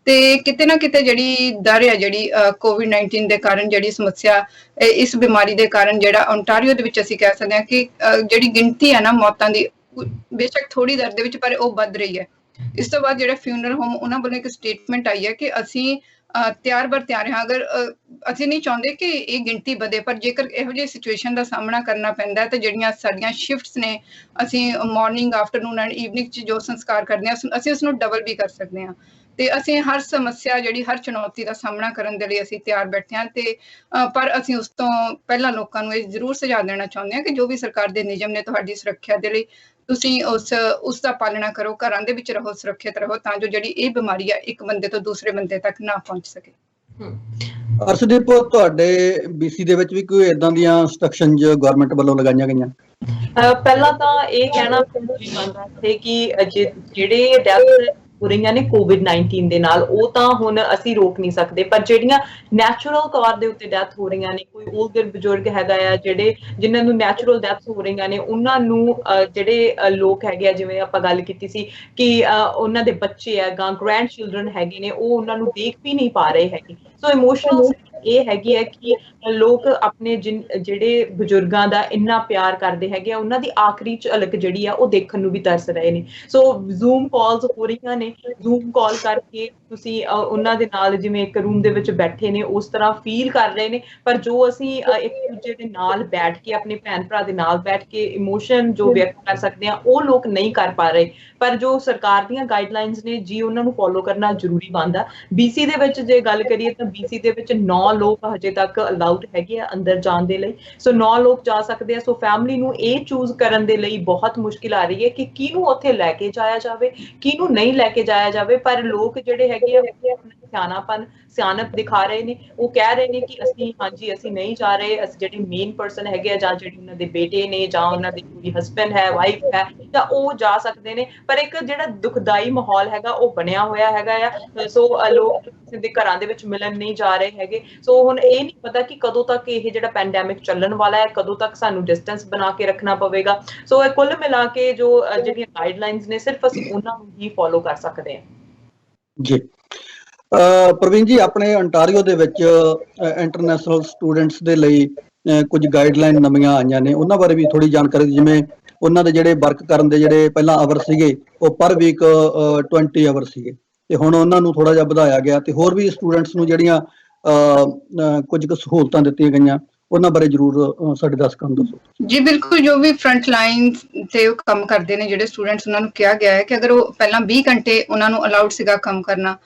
ਤੇ ਕਿਤੇ ਨਾ ਕਿਤੇ ਜਿਹੜੀ ਦਰ ਹੈ ਜਿਹੜੀ COVID-19 ਦੇ ਕਾਰਨ ਜਿਹੜੀ ਸਮੱਸਿਆ, ਇਸ ਬਿਮਾਰੀ ਦੇ ਕਾਰਨ ਜਿਹੜਾ ਓਨਟਾਰੀਓ ਦੇ ਵਿੱਚ ਅਸੀਂ ਕਹਿ ਸਕਦੇ ਹਾਂ ਕਿ ਜਿਹੜੀ ਗਿਣਤੀ ਹੈ ਨਾ ਮੌਤਾਂ ਦੀ, ਬੇਸ਼ੱਕ ਥੋੜੀ ਦਰ ਦੇ ਵਿੱਚ ਪਰ ਉਹ ਵੱਧ ਰਹੀ ਹੈ। ਇਸ ਤੋਂ ਬਾਅਦ ਜਿਹੜਾ ਫਿਊਨਰਲ ਹੋਮ ਉਹਨਾਂ ਵੱਲੋਂ ਇੱਕ ਸਟੇਟਮੈਂਟ ਆਈ ਹੈ ਕਿ ਅਸੀਂ ਤਿਆਰ ਬਰ ਤਿਆਰ ਹਾਂ, ਅਗਰ ਅਸੀਂ ਨਹੀਂ ਚਾਹੁੰਦੇ ਕਿ ਇਹ ਗਿਣਤੀ ਵਧੇ, ਪਰ ਜੇਕਰ ਇਹੋ ਜਿਹੀ ਸਿਚੁਏਸ਼ਨ ਦਾ ਸਾਹਮਣਾ ਕਰਨਾ ਪੈਂਦਾ ਹੈ ਤਾਂ ਜਿਹੜੀਆਂ ਸਾਡੀਆਂ ਸ਼ਿਫਟਸ ਨੇ, ਅਸੀਂ ਮਾਰਨਿੰਗ, ਆਫਟਰਨੂਨ ਐਂਡ ਈਵਨਿੰਗ 'ਚ ਜੋ ਸੰਸਕਾਰ ਕਰਦੇ ਹਾਂ ਅਸੀਂ ਉਸਨੂੰ ਡਬਲ ਵੀ ਕਰ ਸਕਦੇ ਹਾਂ। ਤੇ ਅਸੀਂ ਹਰ ਸਮੱਸਿਆ ਜਿਹੜੀ ਹਰ ਚੁਣੌਤੀ ਦਾ ਸਾਹਮਣਾ ਕਰਨ ਦੇ ਲਈ ਅਸੀਂ ਤਿਆਰ ਬੈਠੇ ਹਾਂ। ਤੇ ਪਰ ਅਸੀਂ ਉਸ ਤੋਂ ਪਹਿਲਾਂ ਲੋਕਾਂ ਨੂੰ ਇਹ ਜ਼ਰੂਰ ਸੁਝਾਅ ਦੇਣਾ ਚਾਹੁੰਦੇ ਹਾਂ ਕਿ ਜੋ ਵੀ ਸਰਕਾਰ ਦੇ ਨਿਯਮ ਨੇ ਤੁਹਾਡੀ ਸੁਰੱਖਿਆ ਦੇ ਲਈ, ਤੁਸੀਂ ਉਸ ਦਾ ਪਾਲਣਾ ਕਰੋ, ਘਰਾਂ ਦੇ ਵਿੱਚ ਰਹੋ, ਸੁਰੱਖਿਅਤ ਰਹੋ, ਤਾਂ ਜੋ ਜਿਹੜੀ ਇਹ ਬਿਮਾਰੀ ਆ ਇੱਕ ਬੰਦੇ ਤੋਂ ਦੂਸਰੇ ਬੰਦੇ ਤੱਕ ਨਾ ਪਹੁੰਚ ਸਕੇ। ਅਰਸ਼ਦੀਪ, ਤੁਹਾਡੇ BC ਦੇ ਵਿੱਚ ਵੀ ਕੋਈ ਇਦਾਂ ਦੀਆਂ ਇੰਸਟਰਕਸ਼ਨਸ ਗਵਰਨਮੈਂਟ ਵੱਲੋਂ ਲਗਾਈਆਂ ਗਈਆਂ? ਪਹਿਲਾਂ ਤਾਂ ਇਹ ਕਹਿਣਾ ਜ਼ਰੂਰੀ ਬਣਦਾ ਹੈ ਕਿ ਜਿਹੜੇ ਡੈਥ ਹੋ ਰਹੀਆਂ ਨੇ COVID-19 ਦੇ ਨਾਲ, ਉਹ ਤਾਂ ਹੁਣ ਅਸੀਂ ਰੋਕ ਨਹੀਂ ਸਕਦੇ, ਪਰ ਜਿਹੜੀਆਂ ਨੈਚੁਰਲ ਤੌਰ ਦੇ ਉੱਤੇ ਡੈਥ ਹੋ ਰਹੀਆਂ ਨੇ, ਕੋਈ 올ਡਰ ਬਜ਼ੁਰਗ ਹੈਗਾ ਆ ਜਿਨ੍ਹਾਂ ਨੂੰ ਨੈਚੁਰਲ ਡੈਥ ਹੋ ਰਹੀਆਂ ਨੇ, ਉਹਨਾਂ ਨੂੰ ਜਿਹੜੇ ਲੋਕ ਹੈਗੇ ਆ, ਜਿਵੇਂ ਆਪਾਂ ਗੱਲ ਕੀਤੀ ਸੀ ਕਿ ਉਹਨਾਂ ਦੇ ਬੱਚੇ ਆ, ਗ੍ਰੈਂਡ ਚਿਲਡਰਨ ਹੈਗੇ ਨੇ, ਉਹ ਉਹਨਾਂ ਨੂੰ ਦੇਖ ਵੀ ਨਹੀਂ ਪਾ ਰਹੇ ਹੈਗੇ। ਸੋ ਇਮੋਸ਼ਨਲ ਇਹ ਹੈਗੀ ਹੈ ਕਿ ਲੋਕ ਆਪਣੇ ਜਿਹੜੇ ਬਜ਼ੁਰਗਾਂ ਦਾ ਇੰਨਾ ਪਿਆਰ ਕਰਦੇ ਹੈਗੇ ਆ, ਉਹਨਾਂ ਦੀ ਆਖਰੀ ਝਲਕ ਜਿਹੜੀ ਆ ਉਹ ਦੇਖਣ ਨੂੰ ਵੀ ਤਰਸ ਰਹੇ ਨੇ। ਸੋ ਜ਼ੂਮ ਕਾਲਸ ਹੋ ਰਹੀਆਂ ਨੇ, ਜ਼ੂਮ ਕਾਲ ਕਰਕੇ ਤੁਸੀਂ ਉਹਨਾਂ ਦੇ ਨਾਲ ਜਿਵੇਂ ਇੱਕ ਰੂਮ ਦੇ ਵਿੱਚ ਬੈਠੇ ਨੇ ਉਸ ਤਰ੍ਹਾਂ ਫੀਲ ਕਰ ਰਹੇ ਨੇ, ਪਰ ਜੋ ਅਸੀਂ ਇੱਕ ਦੂਜੇ ਦੇ ਨਾਲ ਬੈਠ ਕੇ, ਆਪਣੇ ਭੈਣ ਭਰਾ ਦੇ ਨਾਲ ਬੈਠ ਕੇ ਇਮੋਸ਼ਨ ਜੋ ਵਿਅਕਤ ਕਰ ਸਕਦੇ ਆ, ਉਹ ਲੋਕ ਨਹੀਂ ਕਰ ਪਾ ਰਹੇ। ਪਰ ਜੋ ਸਰਕਾਰ ਦੀਆਂ ਗਾਈਡਲਾਈਨਸ ਨੇ ਜੀ, ਉਹਨਾਂ ਨੂੰ ਫੋਲੋ ਕਰਨਾ ਜ਼ਰੂਰੀ ਬਣਦਾ। BC ਦੇ ਵਿੱਚ ਜੇ ਗੱਲ ਕਰੀਏ ਤਾਂ BC ਦੇ ਵਿੱਚ 9 ਲੋਕ ਹਜੇ ਤੱਕ ਅਲਾਉਡ ਹੈਗੇ ਆ ਅੰਦਰ ਜਾਣ ਦੇ ਲਈ। ਸੋ 9 ਲੋਕ ਜਾ ਸਕਦੇ ਆ। ਸੋ ਫੈਮਿਲੀ ਨੂੰ ਇਹ ਚੂਜ਼ ਕਰਨ ਦੇ ਲਈ ਬਹੁਤ ਮੁਸ਼ਕਿਲ ਆ ਰਹੀ ਹੈ ਕਿ ਕਿਹਨੂੰ ਉੱਥੇ ਲੈ ਕੇ ਜਾਇਆ ਜਾਵੇ, ਕਿਹਨੂੰ ਨਹੀਂ ਲੈ ਕੇ ਜਾਇਆ ਜਾਵੇ। ਪਰ ਲੋਕ ਜਿਹੜੇ ਹੈਗੇ ਆ ਸਿਆਣਪ ਦਿਖਾ ਰਹੇ ਨੇ, ਉਹ ਕਹਿ ਰਹੇ ਨੇ ਕਿ ਅਸੀਂ ਹਾਂਜੀ ਅਸੀਂ ਨਹੀਂ ਜਾ ਰਹੇ, ਅਸੀਂ ਜਿਹੜੇ ਮੇਨ ਪਰਸਨ ਹੈਗੇ ਆ ਜਾਂ ਜਿਹੜੇ ਉਹਨਾਂ ਦੇ ਬੇਟੇ ਨੇ ਜਾਂ ਉਹਨਾਂ ਦੇ ਕੋਈ ਹਸਬੈਂਡ ਹੈ, ਵਾਈਫ ਹੈ, ਤਾਂ ਉਹ ਜਾ ਸਕਦੇ ਨੇ। ਪਰ ਇੱਕ ਜਿਹੜਾ ਦੁਖਦਾਈ ਮਾਹੌਲ ਹੈਗਾ ਉਹ ਬਣਿਆ ਹੋਇਆ ਹੈਗਾ ਆ। ਸੋ ਲੋਕ ਕਿਸੇ ਦੇ ਘਰਾਂ ਦੇ ਵਿੱਚ ਮਿਲਣ ਨਹੀਂ ਜਾ ਰਹੇ ਹੈਗੇ। ਸੋ ਹੁਣ ਇਹ ਨਹੀਂ ਪਤਾ ਕਿ ਕਦੋਂ ਤੱਕ ਇਹ ਜਿਹੜਾ ਪੈਂਡੈਮਿਕ ਚੱਲਣ ਵਾਲਾ ਹੈ, ਕਦੋਂ ਤੱਕ ਸਾਨੂੰ ਡਿਸਟੈਂਸ ਬਣਾ ਕੇ ਰੱਖਣਾ ਪਵੇਗਾ। ਸੋ ਇਹ ਕੁੱਲ ਮਿਲਾ ਕੇ ਜੋ ਜਿਹੜੀਆਂ ਗਾਈਡਲਾਈਨਸ ਨੇ, ਸਿਰਫ ਅਸੀਂ ਉਹਨਾਂ ਨੂੰ ਹੀ ਫੋਲੋ ਕਰ ਸਕਦੇ ਹਾਂ। ਜੀ ਪ੍ਰਵੀਨ ਜੀ, ਆਪਣੇ ontario ਦੇ ਵਿੱਚ ਇੰਟਰਨੈਸ਼ਨਲ ਸਟੂਡੈਂਟਸ ਦੇ ਲਈ ਕੁਝ ਗਾਈਡਲਾਈਨ ਨਵੀਆਂ ਆਈਆਂ ਨੇ, ਉਹਨਾਂ ਬਾਰੇ ਵੀ ਥੋੜੀ ਜਾਣਕਾਰੀ। ਜਿਵੇਂ ਉਹਨਾਂ ਦੇ ਜਿਹੜੇ ਵਰਕ ਕਰਨ ਦੇ ਜਿਹੜੇ ਪਹਿਲਾਂ ਆਵਰ ਸੀਗੇ ਉਹ ਪਰ ਵੀਕ 20 ਆਵਰ ਸੀਗੇ, ਤੇ ਹੁਣ ਉਹਨਾਂ ਨੂੰ ਥੋੜਾ ਜਿਹਾ ਵਧਾਇਆ ਗਿਆ, ਤੇ ਹੋਰ ਵੀ ਸਟੂਡੈਂਟਸ ਨੂੰ ਜਿਹੜੀਆਂ ਕੁਝ ਕੁ ਸਹੂਲਤਾਂ ਦਿੱਤੀਆਂ ਗਈਆਂ, ਉਹਨਾਂ ਬਾਰੇ ਜਰੂਰ ਸਾਡੇ ਦਰਸ਼ਕਾਂ ਨੂੰ ਦੱਸੋ। ਜੀ ਬਿਲਕੁਲ, ਜੋ ਵੀ ਫਰੰਟ ਲਾਈਨ ਤੇ ਉਹ ਕੰਮ ਕਰਦੇ ਨੇ ਜਿਹੜੇ ਸਟੂਡੈਂਟਸ, ਉਹਨਾਂ ਨੂੰ ਕਿਹਾ ਗਿਆ ਹੈ ਕਿ ਅਗਰ ਉਹ ਪਹਿਲਾਂ 20 ਘੰਟੇ ਉਹਨਾਂ ਨੂੰ ਅਲਾਉਡ ਸੀਗਾ ਕੰਮ ਕਰਨਾ,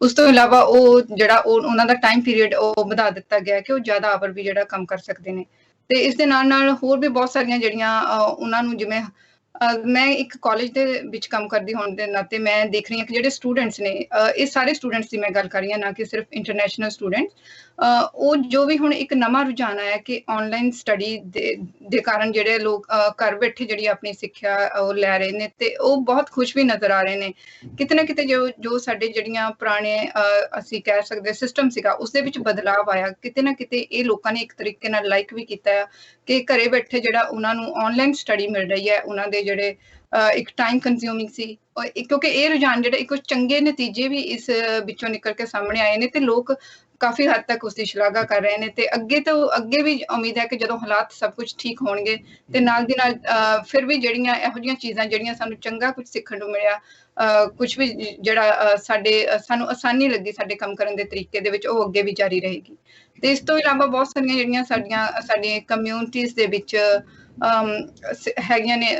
ਉਸ ਤੋਂ ਇਲਾਵਾ ਉਹ ਜਿਹੜਾ ਉਹਨਾਂ ਦਾ ਟਾਈਮ ਪੀਰੀਅਡ ਉਹ ਵਧਾ ਦਿੱਤਾ ਗਿਆ ਕਿ ਉਹ ਜ਼ਿਆਦਾ ਆਵਰ ਵੀ ਜਿਹੜਾ ਕੰਮ ਕਰ ਸਕਦੇ ਨੇ। ਤੇ ਇਸ ਦੇ ਨਾਲ ਨਾਲ ਹੋਰ ਵੀ ਬਹੁਤ ਸਾਰੀਆਂ ਜਿਹੜੀਆਂ ਉਹਨਾਂ ਨੂੰ, ਜਿਵੇਂ ਮੈਂ ਇੱਕ ਕਾਲਜ ਦੇ ਵਿੱਚ ਕੰਮ ਕਰਦੀ ਹੋਣ ਦੇ ਨਾਤੇ ਮੈਂ ਦੇਖ ਰਹੀ ਹਾਂ ਕਿ ਜਿਹੜੇ ਸਟੂਡੈਂਟਸ ਨੇ, ਇਹ ਸਾਰੇ ਸਟੂਡੈਂਟਸ ਦੀ ਮੈਂ ਗੱਲ ਕਰ ਰਹੀ ਹਾਂ, ਨਾ ਕਿ ਸਿਰਫ ਇੰਟਰਨੈਸ਼ਨਲ ਸਟੂਡੈਂਟਸ, ਉਹ ਜੋ ਵੀ ਹੁਣ ਇੱਕ ਨਵਾਂ ਰੁਝਾਨ ਆਇਆ ਕਿ ਆਨਲਾਈਨ ਸਟੱਡੀ ਦੇ ਕਾਰਨ ਜਿਹੜੇ ਲੋਕ ਘਰ ਬੈਠੇ ਜਿਹੜੀ ਆਪਣੀ ਸਿੱਖਿਆ ਉਹ ਲੈ ਰਹੇ ਨੇ, ਤੇ ਉਹ ਬਹੁਤ ਖੁਸ਼ ਵੀ ਨਜ਼ਰ ਆ ਰਹੇ ਨੇ। ਕਿਤੇ ਨਾ ਕਿਤੇ ਜੋ ਸਾਡੇ ਜਿਹੜੀਆਂ ਪੁਰਾਣੇ ਅਸੀਂ ਕਹਿ ਸਕਦੇ ਸਿਸਟਮ ਸੀਗਾ, ਉਸਦੇ ਵਿੱਚ ਬਦਲਾਵ ਆਇਆ। ਕਿਤੇ ਨਾ ਕਿਤੇ ਇਹ ਲੋਕਾਂ ਨੇ ਇੱਕ ਤਰੀਕੇ ਨਾਲ ਲਾਈਕ ਵੀ ਕੀਤਾ ਆ ਕਿ ਘਰੇ ਬੈਠੇ ਜਿਹੜਾ ਉਹਨਾਂ ਨੂੰ ਆਨਲਾਈਨ ਸਟੱਡੀ ਮਿਲ ਰਹੀ ਹੈ। ਉਹਨਾਂ ਦੇ ਜਿਹੜੇ ਇੱਕ ਟਾਈਮ ਕੰਜ਼ਿਊਮਿੰਗ ਸੀ, ਕਿਉਂਕਿ ਇਹ ਰੁਝਾਨ ਜਿਹੜਾ ਇੱਕ ਚੰਗੇ ਨਤੀਜੇ ਵੀ ਇਸ ਵਿੱਚੋਂ ਨਿਕਲ ਕੇ ਸਾਹਮਣੇ ਆਏ ਨੇ, ਤੇ ਲੋਕ ਕਾਫੀ ਹੱਦ ਤੱਕ ਉਸਦੀ ਸ਼ਲਾਘਾ ਕਰ ਰਹੇ ਨੇ। ਤੇ ਅੱਗੇ ਤੋਂ ਅੱਗੇ ਵੀ ਉਮੀਦ ਹੈ ਕਿ ਜਦੋਂ ਹਾਲਾਤ ਸਭ ਕੁਝ ਠੀਕ ਹੋਣਗੇ ਤੇ ਨਾਲ ਦੀ ਨਾਲ ਫਿਰ ਵੀ ਜਿਹੜੀਆਂ ਇਹੋ ਜਿਹੀਆਂ ਚੀਜ਼ਾਂ ਜਿਹੜੀਆਂ ਸਾਨੂੰ ਚੰਗਾ ਕੁਝ ਸਿੱਖਣ ਨੂੰ ਮਿਲਿਆ, ਕੁਝ ਵੀ ਜਿਹੜਾ ਸਾਨੂੰ ਆਸਾਨੀ ਲੱਗੀ ਸਾਡੇ ਕੰਮ ਕਰਨ ਦੇ ਤਰੀਕੇ ਦੇ ਵਿੱਚ, ਉਹ ਅੱਗੇ ਵੀ ਜਾਰੀ ਰਹੇਗੀ। ਤੇ ਇਸ ਤੋਂ ਇਲਾਵਾ ਬਹੁਤ ਸਾਰੀਆਂ ਜਿਹੜੀਆਂ ਸਾਡੀਆਂ ਕਮਿਊਨਿਟੀਜ਼ ਦੇ ਵਿੱਚ ਹੈਗੀਆਂ ਨੇ,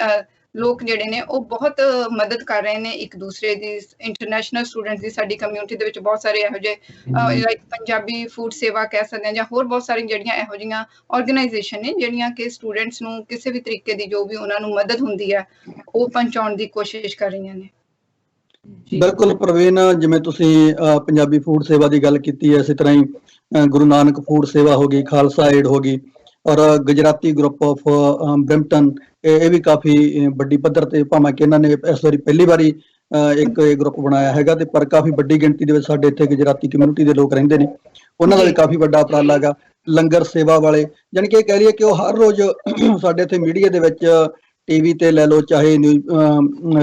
ਲੋਕ ਜਿਹੜੇ ਨੇ ਉਹ ਬਹੁਤ ਮਦਦ ਕਰ ਰਹੇ ਨੇ ਇੱਕ ਦੂਸਰੇ ਦੀ। ਇੰਟਰਨੈਸ਼ਨਲ ਸਟੂਡੈਂਟਸ ਦੀ ਸਾਡੀ ਕਮਿਊਨਿਟੀ ਦੇ ਵਿੱਚ ਬਹੁਤ ਸਾਰੇ ਇਹੋ ਜਿਹੇ ਲਾਈਕ ਪੰਜਾਬੀ ਫੂਡ ਸੇਵਾ ਕਹਿ ਸਕਦੇ ਹਾਂ, ਜਾਂ ਹੋਰ ਬਹੁਤ ਸਾਰੀਆਂ ਜਿਹੜੀਆਂ ਇਹੋ ਜਿਹੀਆਂ ਆਰਗੇਨਾਈਜੇਸ਼ਨ ਨੇ ਜਿਹੜੀਆਂ ਕਿ ਸਟੂਡੈਂਟਸ ਨੂੰ ਕਿਸੇ ਵੀ ਤਰੀਕੇ ਦੀ ਜੋ ਵੀ ਉਹਨਾਂ ਨੂੰ ਮਦਦ ਹੁੰਦੀ ਹੈ ਉਹ ਪਹੁੰਚਾਉਣ ਦੀ ਕੋਸ਼ਿਸ਼ ਕਰ ਰਹੀਆਂ ਨੇ। ਬਿਲਕੁਲ ਪ੍ਰਵੀਨ, ਜਿਵੇਂ ਤੁਸੀਂ ਪੰਜਾਬੀ ਫੂਡ ਸੇਵਾ ਦੀ ਗੱਲ ਕੀਤੀ ਹੈ, ਇਸੇ ਤਰ੍ਹਾਂ ਹੀ ਗੁਰੂ ਨਾਨਕ ਫੂਡ ਸੇਵਾ ਹੋ ਗਈ, ਖਾਲਸਾ ਏਡ ਹੋ ਗਈ, ਔਰ ਗੁਜਰਾਤੀ ਗਰੁੱਪ ਆਫ ਬ੍ਰਿਮਟਨ, ਇਹ ਵੀ ਕਾਫੀ ਵੱਡੀ ਪੱਧਰ ਤੇ, ਭਾਵੇਂ ਕਿ ਇਹਨਾਂ ਨੇ ਇਸ ਵਾਰੀ ਪਹਿਲੀ ਵਾਰੀ ਇੱਕ ਗਰੁੱਪ ਬਣਾਇਆ ਹੈਗਾ, ਤੇ ਪਰ ਕਾਫੀ ਵੱਡੀ ਗਿਣਤੀ ਦੇ ਵਿੱਚ ਸਾਡੇ ਇੱਥੇ ਗੁਜਰਾਤੀ ਕਮਿਊਨਿਟੀ ਦੇ ਲੋਕ ਰਹਿੰਦੇ ਨੇ, ਉਹਨਾਂ ਦਾ ਵੀ ਕਾਫੀ ਵੱਡਾ ਉਪਰਾਲਾ ਹੈਗਾ। ਲੰਗਰ ਸੇਵਾ ਵਾਲੇ, ਜਾਣੀ ਕਿ ਇਹ ਕਹਿ ਲਈਏ ਕਿ ਉਹ ਹਰ ਰੋਜ਼ ਸਾਡੇ ਇੱਥੇ ਮੀਡੀਆ ਦੇ ਵਿੱਚ, ਟੀਵੀ ਤੇ ਲੈ ਲਓ ਚਾਹੇ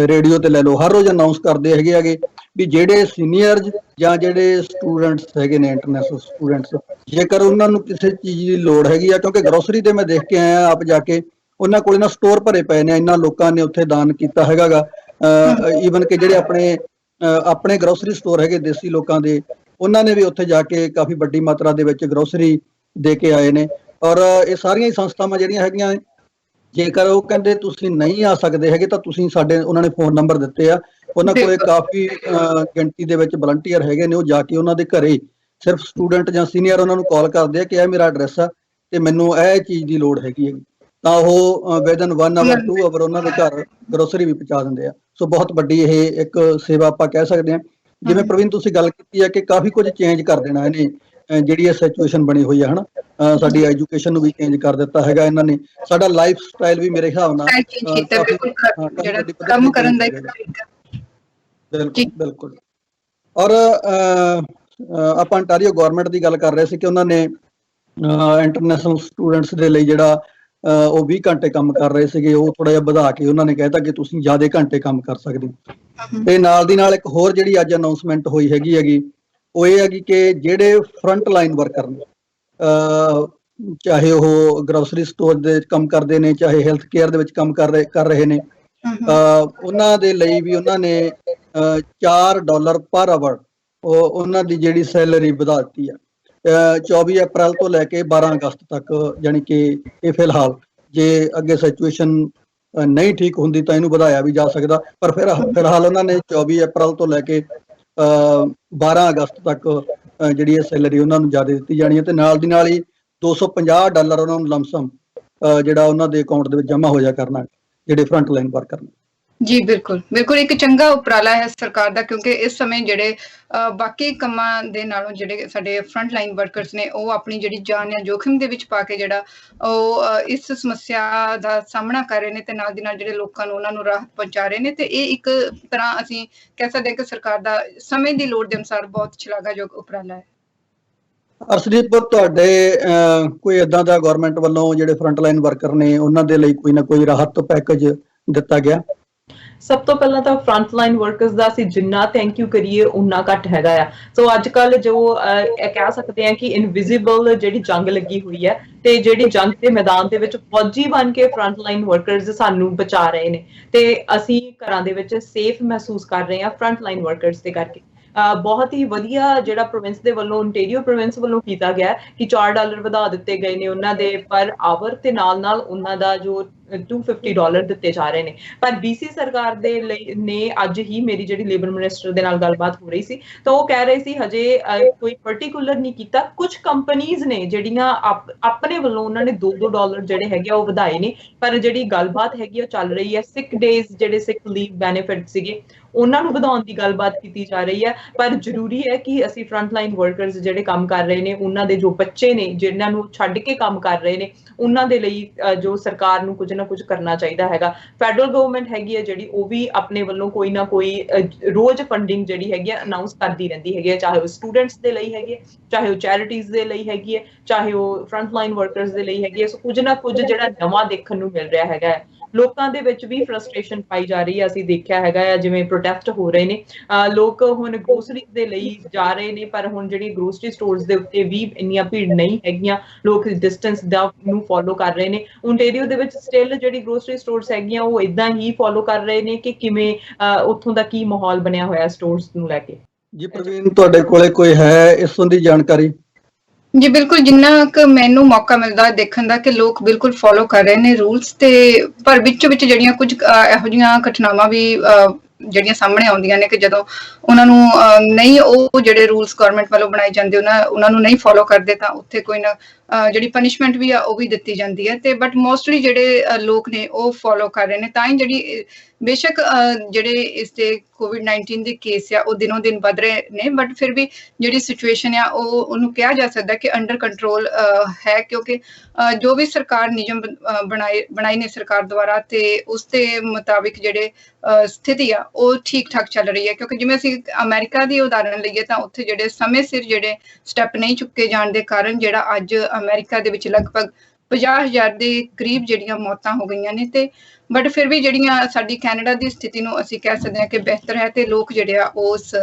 ਰੇਡੀਓ ਤੇ ਲੈ ਲਓ, ਹਰ ਰੋਜ਼ ਅਨਾਉਂਸ ਕਰਦੇ ਹੈਗੇ ਵੀ ਜਿਹੜੇ ਸੀਨੀਅਰਜ਼ ਜਾਂ ਜਿਹੜੇ ਸਟੂਡੈਂਟਸ ਹੈਗੇ ਨੇ, ਇੰਟਰਨੈਸ਼ਨਲ ਸਟੂਡੈਂਟਸ, ਜੇਕਰ ਉਹਨਾਂ ਨੂੰ ਕਿਸੇ ਚੀਜ਼ ਦੀ ਲੋੜ ਹੈਗੀ ਆ, ਕਿਉਂਕਿ ਗਰੋਸਰੀ ਤੇ ਮੈਂ ਦੇਖ ਕੇ ਆਇਆ ਆਪ ਜਾ ਕੇ, ਉਹਨਾਂ ਕੋਲ ਨਾ ਸਟੋਰ ਭਰੇ ਪਏ ਨੇ, ਇਹਨਾਂ ਲੋਕਾਂ ਨੇ ਉੱਥੇ ਦਾਨ ਕੀਤਾ ਹੈਗਾ। ਈਵਨ ਕਿ ਜਿਹੜੇ ਆਪਣੇ ਗਰੋਸਰੀ ਸਟੋਰ ਹੈਗੇ ਦੇਸੀ ਲੋਕਾਂ ਦੇ, ਉਹਨਾਂ ਨੇ ਵੀ ਉੱਥੇ ਜਾ ਕੇ ਕਾਫੀ ਵੱਡੀ ਮਾਤਰਾ ਦੇ ਵਿੱਚ ਗਰੋਸਰੀ ਦੇ ਕੇ ਆਏ ਨੇ। ਔਰ ਇਹ ਸਾਰੀਆਂ ਹੀ ਸੰਸਥਾਵਾਂ ਜਿਹੜੀਆਂ ਹੈਗੀਆਂ, ਜੇਕਰ ਉਹ ਕਹਿੰਦੇ ਤੁਸੀਂ ਨਹੀਂ ਆ ਸਕਦੇ ਹੈਗੇ ਤਾਂ ਤੁਸੀਂ ਉਹਨਾਂ ਨੇ ਫੋਨ ਨੰਬਰ ਦਿੱਤੇ ਆ, ਉਹਨਾਂ ਕੋਲੇ ਕਾਫੀ ਗਿਣਤੀ ਦੇ ਵਿੱਚ ਵਲੰਟੀਅਰ ਹੈਗੇ ਨੇ, ਉਹ ਜਾ ਕੇ ਉਹਨਾਂ ਦੇ ਘਰੇ ਸਿਰਫ ਸਟੂਡੈਂਟ ਜਾਂ ਸੀਨੀਅਰ ਉਹਨਾਂ ਨੂੰ ਕਾਲ ਕਰਦੇ ਆ ਕਿ ਇਹ ਮੇਰਾ ਐਡਰੈਸ ਆ ਤੇ ਮੈਨੂੰ ਇਹ ਚੀਜ਼ ਦੀ ਲੋੜ ਹੈਗੀ, ਤਾਂ ਉਹ ਵਿਦਨ 1 ਆਵਰ 2 ਆਵਰ ਉਹਨਾਂ ਦੇ ਘਰ ਗਰੋਸਰੀ ਵੀ ਪਹੁੰਚਾ ਦਿੰਦੇ ਆ। ਸੋ ਬਹੁਤ ਵੱਡੀ ਇਹ ਇੱਕ ਸੇਵਾ ਆਪਾਂ ਕਹਿ ਸਕਦੇ ਹਾਂ। ਜਿਵੇਂ ਪ੍ਰਵੀਨ ਤੁਸੀਂ ਗੱਲ ਕੀਤੀ ਹੈ ਕਿ ਕਾਫੀ ਕੁਝ ਚੇਂਜ ਕਰ ਦੇਣਾ ਇਹਨੇ ਜਿਹੜੀ ਇਹ ਸਿਚੁਏਸ਼ਨ ਬਣੀ ਹੋਈ ਹੈ ਹਨਾ, ਸਾਡੀ ਐਜੂਕੇਸ਼ਨ ਨੂੰ ਵੀ ਚੇਂਜ ਕਰ ਦਿੱਤਾ ਹੈਗਾ ਇਹਨਾਂ ਨੇ, ਸਾਡਾ ਲਾਈਫ ਸਟਾਈਲ ਵੀ ਮੇਰੇ ਹਿਸਾਬ ਨਾਲ ਜਿਹੜਾ ਕੰਮ ਕਰਨ ਦਾ ਇੱਕ ਤਰੀਕਾ। ਬਿਲਕੁਲ ਬਿਲਕੁਲ। ਔਰ ਆਪਾਂ ਅੰਟਾਰੀਓ ਗਵਰਨਮੈਂਟ ਦੀ ਗੱਲ ਕਰ ਰਹੇ ਸੀ ਕਿ ਉਹਨਾਂ ਨੇ ਇੰਟਰਨੈਸ਼ਨਲ ਸਟੂਡੈਂਟਸ ਦੇ ਲਈ ਜਿਹੜਾ ਉਹ 20 ਘੰਟੇ ਕੰਮ ਕਰ ਰਹੇ ਸੀਗੇ, ਉਹ ਥੋੜਾ ਜਿਹਾ ਵਧਾ ਕੇ ਉਹਨਾਂ ਨੇ ਕਹਿਤਾ ਕਿ ਤੁਸੀਂ ਜ਼ਿਆਦਾ ਘੰਟੇ ਕੰਮ ਕਰ ਸਕਦੇ ਹੋ। ਤੇ ਨਾਲ ਦੀ ਨਾਲ ਇੱਕ ਹੋਰ ਜਿਹੜੀ ਅੱਜ ਅਨਾਉਂਸਮੈਂਟ ਹੋਈ ਹੈਗੀ ਉਹ ਇਹ ਹੈਗੀ ਕਿ ਜਿਹੜੇ ਫਰੰਟ ਲਾਈਨ ਵਰਕਰ ਨੇ, ਚਾਹੇ ਉਹ ਗਰੋਸਰੀ ਸਟੋਰ ਦੇ ਵਿੱਚ ਕੰਮ ਕਰਦੇ ਨੇ, ਚਾਹੇ ਹੈਲਥ ਕੇਅਰ ਦੇ ਵਿੱਚ ਕੰਮ ਕਰ ਰਹੇ ਨੇ, ਉਹਨਾਂ ਦੇ ਲਈ ਵੀ ਉਹਨਾਂ ਨੇ $4 ਪਰ ਆਵਰ ਉਹਨਾਂ ਦੀ ਜਿਹੜੀ ਸੈਲਰੀ ਵਧਾ ਦਿੱਤੀ ਆ 24 ਅਪ੍ਰੈਲ ਤੋਂ ਲੈ ਕੇ 12 ਅਗਸਤ ਤੱਕ। ਯਾਨੀ ਕਿ ਇਹ ਫਿਲਹਾਲ ਜੇ ਅੱਗੇ ਸਿਚੁਏਸ਼ਨ ਨਹੀਂ ਠੀਕ ਹੁੰਦੀ ਤਾਂ ਇਹਨੂੰ ਵਧਾਇਆ ਵੀ ਜਾ ਸਕਦਾ, ਪਰ ਫਿਲਹਾਲ ਉਹਨਾਂ ਨੇ 24 ਅਪ੍ਰੈਲ ਤੋਂ ਲੈ ਕੇ 12 ਅਗਸਤ ਤੱਕ ਜਿਹੜੀ ਇਹ ਸੈਲਰੀ ਉਹਨਾਂ ਨੂੰ ਜ਼ਿਆਦਾ ਦਿੱਤੀ ਜਾਣੀ ਹੈ, ਤੇ ਨਾਲ ਦੀ ਨਾਲ ਹੀ $250 ਉਹਨਾਂ ਨੂੰ ਲਮਸਮ ਜਿਹੜਾ ਉਹਨਾਂ ਦੇ ਅਕਾਊਂਟ ਦੇ ਵਿੱਚ ਜਮ੍ਹਾਂ ਹੋ ਜਾ ਕਰਨਾ ਜਿਹੜੇ ਫਰੰਟ ਲਾਈਨ ਵਰਕਰ ਨੇ। ਜੀ ਬਿਲਕੁਲ ਬਿਲਕੁਲ, ਇੱਕ ਚੰਗਾ ਉਪਰਾਲਾ ਹੈ ਸਰਕਾਰ ਦਾ, ਕਿਉਂਕਿ ਇਸ ਸਮੇਂ ਜਿਹੜੇ ਬਾਕੀ ਕੰਮਾਂ ਦੇ ਨਾਲੋਂ ਜਿਹੜੇ ਸਾਡੇ ਫਰੰਟ ਲਾਈਨ ਵਰਕਰਸ ਨੇ ਉਹ ਆਪਣੀ ਜਿਹੜੀ ਜਾਨ ਜਾਂ ਜੋਖਿਮ ਦੇ ਵਿੱਚ ਪਾ ਕੇ ਜਿਹੜਾ ਉਹ ਇਸ ਸਮੱਸਿਆ ਦਾ ਸਾਹਮਣਾ ਕਰ ਰਹੇ ਨੇ, ਤੇ ਨਾਲ ਦੀ ਨਾਲ ਜਿਹੜੇ ਲੋਕਾਂ ਨੂੰ ਉਹਨਾਂ ਨੂੰ ਰਾਹਤ ਪਹੁੰਚਾ ਰਹੇ ਨੇ। ਤੇ ਇਹ ਇੱਕ ਤਰ੍ਹਾਂ ਅਸੀਂ ਕਹਿ ਸਕਦੇ ਹਾਂ ਕਿ ਸਰਕਾਰ ਦਾ ਸਮੇਂ ਦੀ ਲੋੜ ਦੇ ਅਨੁਸਾਰ ਬਹੁਤ ਸ਼ਲਾਘਾਯੋਗ ਉਪਰਾਲਾ ਹੈ। ਅਰਸ਼ਦੀਪ, ਤੁਹਾਡੇ ਕੋਈ ਏਦਾਂ ਦਾ ਗਵਰਨਮੈਂਟ ਵੱਲੋਂ ਜਿਹੜੇ ਫਰੰਟ ਲਾਈਨ ਵਰਕਰ ਨੇ ਉਹਨਾਂ ਦੇ ਲਈ ਕੋਈ ਨਾ ਕੋਈ ਰਾਹਤ ਪੈਕੇਜ ਦਿੱਤਾ ਗਿਆ? ਸਭ ਤੋਂ ਪਹਿਲਾਂ ਤਾਂ ਫਰੰਟ ਲਾਈਨ ਵਰਕਰਸ ਦਾ ਅਸੀਂ ਜਿੰਨਾ ਥੈਂਕ ਯੂ ਕਰੀਏ ਉਨਾ ਘੱਟ ਹੈਗਾ ਆ। ਸੋ ਅੱਜ ਕੱਲ ਜੋ ਕਹਿ ਸਕਦੇ ਆ ਕਿ ਇਨਵਿਜ਼ੀਬਲ ਜਿਹੜੀ ਜੰਗ ਲੱਗੀ ਹੋਈ ਹੈ, ਤੇ ਜਿਹੜੀ ਜੰਗ ਦੇ ਮੈਦਾਨ ਦੇ ਵਿੱਚ ਫੌਜੀ ਬਣ ਕੇ ਫਰੰਟ ਲਾਈਨ ਵਰਕਰਸ ਸਾਨੂੰ ਬਚਾ ਰਹੇ ਨੇ, ਤੇ ਅਸੀਂ ਘਰਾਂ ਦੇ ਵਿੱਚ ਸੇਫ ਮਹਿਸੂਸ ਕਰ ਰਹੇ ਹਾਂ ਫਰੰਟ ਲਾਈਨ ਵਰਕਰਸ ਦੇ ਕਰਕੇ। ਬਹੁਤ ਹੀ ਵਧੀਆ ਜਿਹੜਾ ਪ੍ਰੋਵਿੰਸ ਦੇ ਵੱਲੋਂ, ਓਨਟਾਰੀਓ ਪ੍ਰੋਵਿੰਸ ਵੱਲੋਂ ਕੀਤਾ ਗਿਆ ਕਿ $4 ਵਧਾ ਦਿੱਤੇ ਗਏ ਨੇ ਉਹਨਾਂ ਦੇ ਪਰ ਆਵਰ, ਤੇ ਨਾਲ ਉਹਨਾਂ ਦਾ ਜੋ $250 ਦਿੱਤੇ ਜਾ ਰਹੇ ਨੇ। ਪਰ BC ਸਰਕਾਰ ਦੇ ਲਈ ਨੇ ਅੱਜ ਹੀ ਮੇਰੀ ਜਿਹੜੀ ਲੇਬਰ ਮਿਨਿਸਟਰ ਦੇ ਨਾਲ ਗੱਲਬਾਤ ਹੋ ਰਹੀ ਸੀ, ਤਾਂ ਉਹ ਕਹਿ ਰਹੇ ਸੀ ਹਜੇ ਕੋਈ ਪਾਰਟਿਕੂਲਰ ਨਹੀਂ ਕੀਤਾ। ਕੁਝ ਕੰਪਨੀਆਂ ਨੇ ਜਿਹੜੀਆਂ ਆਪਣੇ ਵੱਲੋਂ ਉਹਨਾਂ ਨੇ $2 ਜਿਹੜੇ ਹੈਗੇ ਉਹ ਵਧਾਏ ਨੇ, ਪਰ ਜਿਹੜੀ ਗੱਲਬਾਤ ਹੈਗੀ ਉਹ ਚੱਲ ਰਹੀ ਹੈ ਸਿਕ ਡੇਜ਼, ਜਿਹੜੇ ਸਿਕ ਲੀਵ ਬੈਨੀਫਿਟ ਸੀਗੇ ਉਹਨਾਂ ਨੂੰ ਵਧਾਉਣ ਦੀ ਗੱਲਬਾਤ ਕੀਤੀ ਜਾ ਰਹੀ ਹੈ। ਪਰ ਜ਼ਰੂਰੀ ਹੈ ਕਿ ਅਸੀਂ ਫਰੰਟ ਲਾਈਨ ਵਰਕਰਸ ਜਿਹੜੇ ਕੰਮ ਕਰ ਰਹੇ ਨੇ, ਉਹਨਾਂ ਦੇ ਜੋ ਬੱਚੇ ਨੇ ਜਿਨ੍ਹਾਂ ਨੂੰ ਛੱਡ ਕੇ ਕੰਮ ਕਰ ਰਹੇ ਨੇ, ਉਹਨਾਂ ਦੇ ਲਈ ਜੋ ਸਰਕਾਰ ਨੂੰ ਕੁਝ ਨਾ ਕੁਝ ਕਰਨਾ ਚਾਹੀਦਾ ਹੈਗਾ। ਫੈਡਰਲ ਗਵਰਨਮੈਂਟ ਹੈਗੀ ਹੈ ਜਿਹੜੀ ਉਹ ਵੀ ਆਪਣੇ ਵੱਲੋਂ ਕੋਈ ਨਾ ਕੋਈ ਰੋਜ਼ ਫੰਡਿੰਗ ਜਿਹੜੀ ਹੈਗੀ ਹੈ ਅਨਾਉਂਸ ਕਰਦੀ ਰਹਿੰਦੀ ਹੈਗੀ ਹੈ, ਚਾਹੇ ਉਹ ਸਟੂਡੈਂਟਸ ਦੇ ਲਈ ਹੈਗੀ ਹੈ, ਚਾਹੇ ਉਹ ਚੈਰਿਟੀਜ਼ ਦੇ ਲਈ ਹੈਗੀ ਹੈ, ਚਾਹੇ ਉਹ ਫਰੰਟ ਲਾਈਨ ਵਰਕਰਸ ਦੇ ਲਈ ਹੈਗੀ ਹੈ। ਸੋ ਕੁਝ ਨਾ ਕੁਝ ਜਿਹੜਾ ਨਵਾਂ ਦੇਖਣ ਨੂੰ ਮਿਲ ਰਿਹਾ ਹੈਗਾ। ਲੋਕਾਂ ਦੇ ਵਿੱਚ ਵੀ ਫਰਸਟ੍ਰੇਸ਼ਨ ਪਾਈ ਜਾ ਰਹੀ ਹੈ, ਅਸੀਂ ਦੇਖਿਆ ਹੈਗਾ ਆ, ਜਿਵੇਂ ਪ੍ਰੋਟੈਸਟ ਹੋ ਰਹੇ ਨੇ, ਲੋਕ ਹੁਣ ਗਰੋਸਰੀ ਦੇ ਲਈ ਜਾ ਰਹੇ ਨੇ, ਪਰ ਹੁਣ ਜਿਹੜੀ ਗਰੋਸਰੀ ਸਟੋਰਸ ਦੇ ਉੱਤੇ ਵੀ ਇੰਨੀਆਂ ਭੀੜ ਨਹੀਂ ਹੈਗੀਆਂ, ਲੋਕ ਡਿਸਟੈਂਸ ਦਾ ਨੂੰ ਫੋਲੋ ਕਰ ਰਹੇ ਨੇ। ਓਨਟਾਰੀਓ ਦੇ ਵਿੱਚ ਸਟਿਲ ਜਿਹੜੀ ਗਰੋਸਰੀ ਸਟੋਰਸ ਹੈਗੀਆਂ ਉਹ ਇਦਾਂ ਹੀ ਫੋਲੋ ਕਰ ਰਹੇ ਨੇ ਕਿ ਕਿਵੇਂ ਉੱਥੋਂ ਦਾ ਕੀ ਮਾਹੌਲ ਬਣਿਆ ਹੋਇਆ ਸਟੋਰਸ ਨੂੰ ਲੈ ਕੇ। ਜੀ ਪ੍ਰਵੀਨ, ਤੁਹਾਡੇ ਕੋਲੇ ਕੋਈ ਹੈ ਇਸ ਸੰਬੰਧੀ ਜਾਣਕਾਰੀ? ਜੀ ਬਿਲਕੁਲ, ਜਿੰਨਾ ਕੁ ਮੈਨੂੰ ਮੌਕਾ ਮਿਲਦਾ ਦੇਖਣ ਦਾ ਕਿ ਲੋਕ ਬਿਲਕੁਲ ਫੋਲੋ ਕਰ ਰਹੇ ਨੇ ਰੂਲਸ, ਤੇ ਪਰ ਵਿੱਚੋਂ ਵਿੱਚ ਜਿਹੜੀਆਂ ਕੁਝ ਇਹੋ ਜਿਹੀਆਂ ਘਟਨਾਵਾਂ ਵੀ ਜਿਹੜੀਆਂ ਸਾਹਮਣੇ ਆਉਂਦੀਆਂ ਨੇ ਕਿ ਜਦੋਂ ਉਹਨਾਂ ਨੂੰ ਨਹੀਂ ਉਹ ਜਿਹੜੇ ਰੂਲਸ ਗਵਰਨਮੈਂਟ ਵੱਲੋਂ ਬਣਾਏ ਜਾਂਦੇ ਉਹਨਾਂ ਨੂੰ ਨਹੀਂ ਫੋਲੋ ਕਰਦੇ, ਤਾਂ ਉੱਥੇ ਕੋਈ ਨਾ ਜਿਹੜੀ ਪਨਿਸ਼ਮੈਂਟ ਵੀ ਆ ਉਹ ਵੀ ਦਿੱਤੀ ਜਾਂਦੀ ਹੈ। ਤੇ ਬਟ ਮੋਸਟਲੀ ਜਿਹੜੇ ਲੋਕ ਨੇ ਉਹ ਫੋਲੋ ਕਰ ਰਹੇ ਨੇ, ਤਾਂ ਹੀ ਜਿਹੜੀ ਬੇਸ਼ੱਕ ਜਿਹੜੇ ਇਸ ਦੇ COVID-19 ਦੇ ਕੇਸ ਆ ਉਹ ਦਿਨੋਂ ਦਿਨ ਵੱਧ ਰਹੇ ਨੇ, ਬਟ ਫਿਰ ਵੀ ਜਿਹੜੀ ਸਿਚੁਏਸ਼ਨ ਆ ਉਹਨੂੰ ਕਿਹਾ ਜਾ ਸਕਦਾ ਕਿ ਅੰਡਰ ਕੰਟਰੋਲ ਹੈ, ਕਿਉਂਕਿ ਜੋ ਵੀ ਸਰਕਾਰ ਨਿਯਮ ਬਣਾਏ ਨੇ ਸਰਕਾਰ ਦੁਆਰਾ, ਤੇ ਉਸ ਦੇ ਮੁਤਾਬਿਕ ਜਿਹੜੇ ਸਥਿਤੀ ਆ ਉਹ ਠੀਕ ਠਾਕ ਚੱਲ ਰਹੀ ਹੈ। ਕਿਉਂਕਿ ਜਿਵੇਂ ਅਸੀਂ ਅਮਰੀਕਾ ਦੀ ਉਦਾਹਰਨ ਲਈਏ ਤਾਂ ਉੱਥੇ ਜਿਹੜੇ ਸਮੇਂ ਸਿਰ ਜਿਹੜੇ ਸਟੈਪ ਨਹੀਂ ਚੁੱਕੇ ਜਾਣ ਦੇ ਕਾਰਨ ਜਿਹੜਾ ਅੱਜ ਅਮਰੀਕਾ ਦੇ ਵਿੱਚ ਲਗਭਗ 50,000 ਦੇ ਕਰੀਬ ਜਿਹੜੀਆਂ ਮੌਤਾਂ ਹੋ ਗਈਆਂ ਨੇ। ਤੇ ਬਟ ਫਿਰ ਵੀ ਜਿਹੜੀਆਂ ਸਾਡੀ ਕੈਨੇਡਾ ਦੀ ਸਥਿਤੀ ਨੂੰ ਅਸੀਂ ਕਹਿ ਸਕਦੇ ਹਾਂ ਕਿ ਬਿਹਤਰ ਹੈ, ਤੇ ਲੋਕ ਜਿਹੜੇ ਆ ਉਸ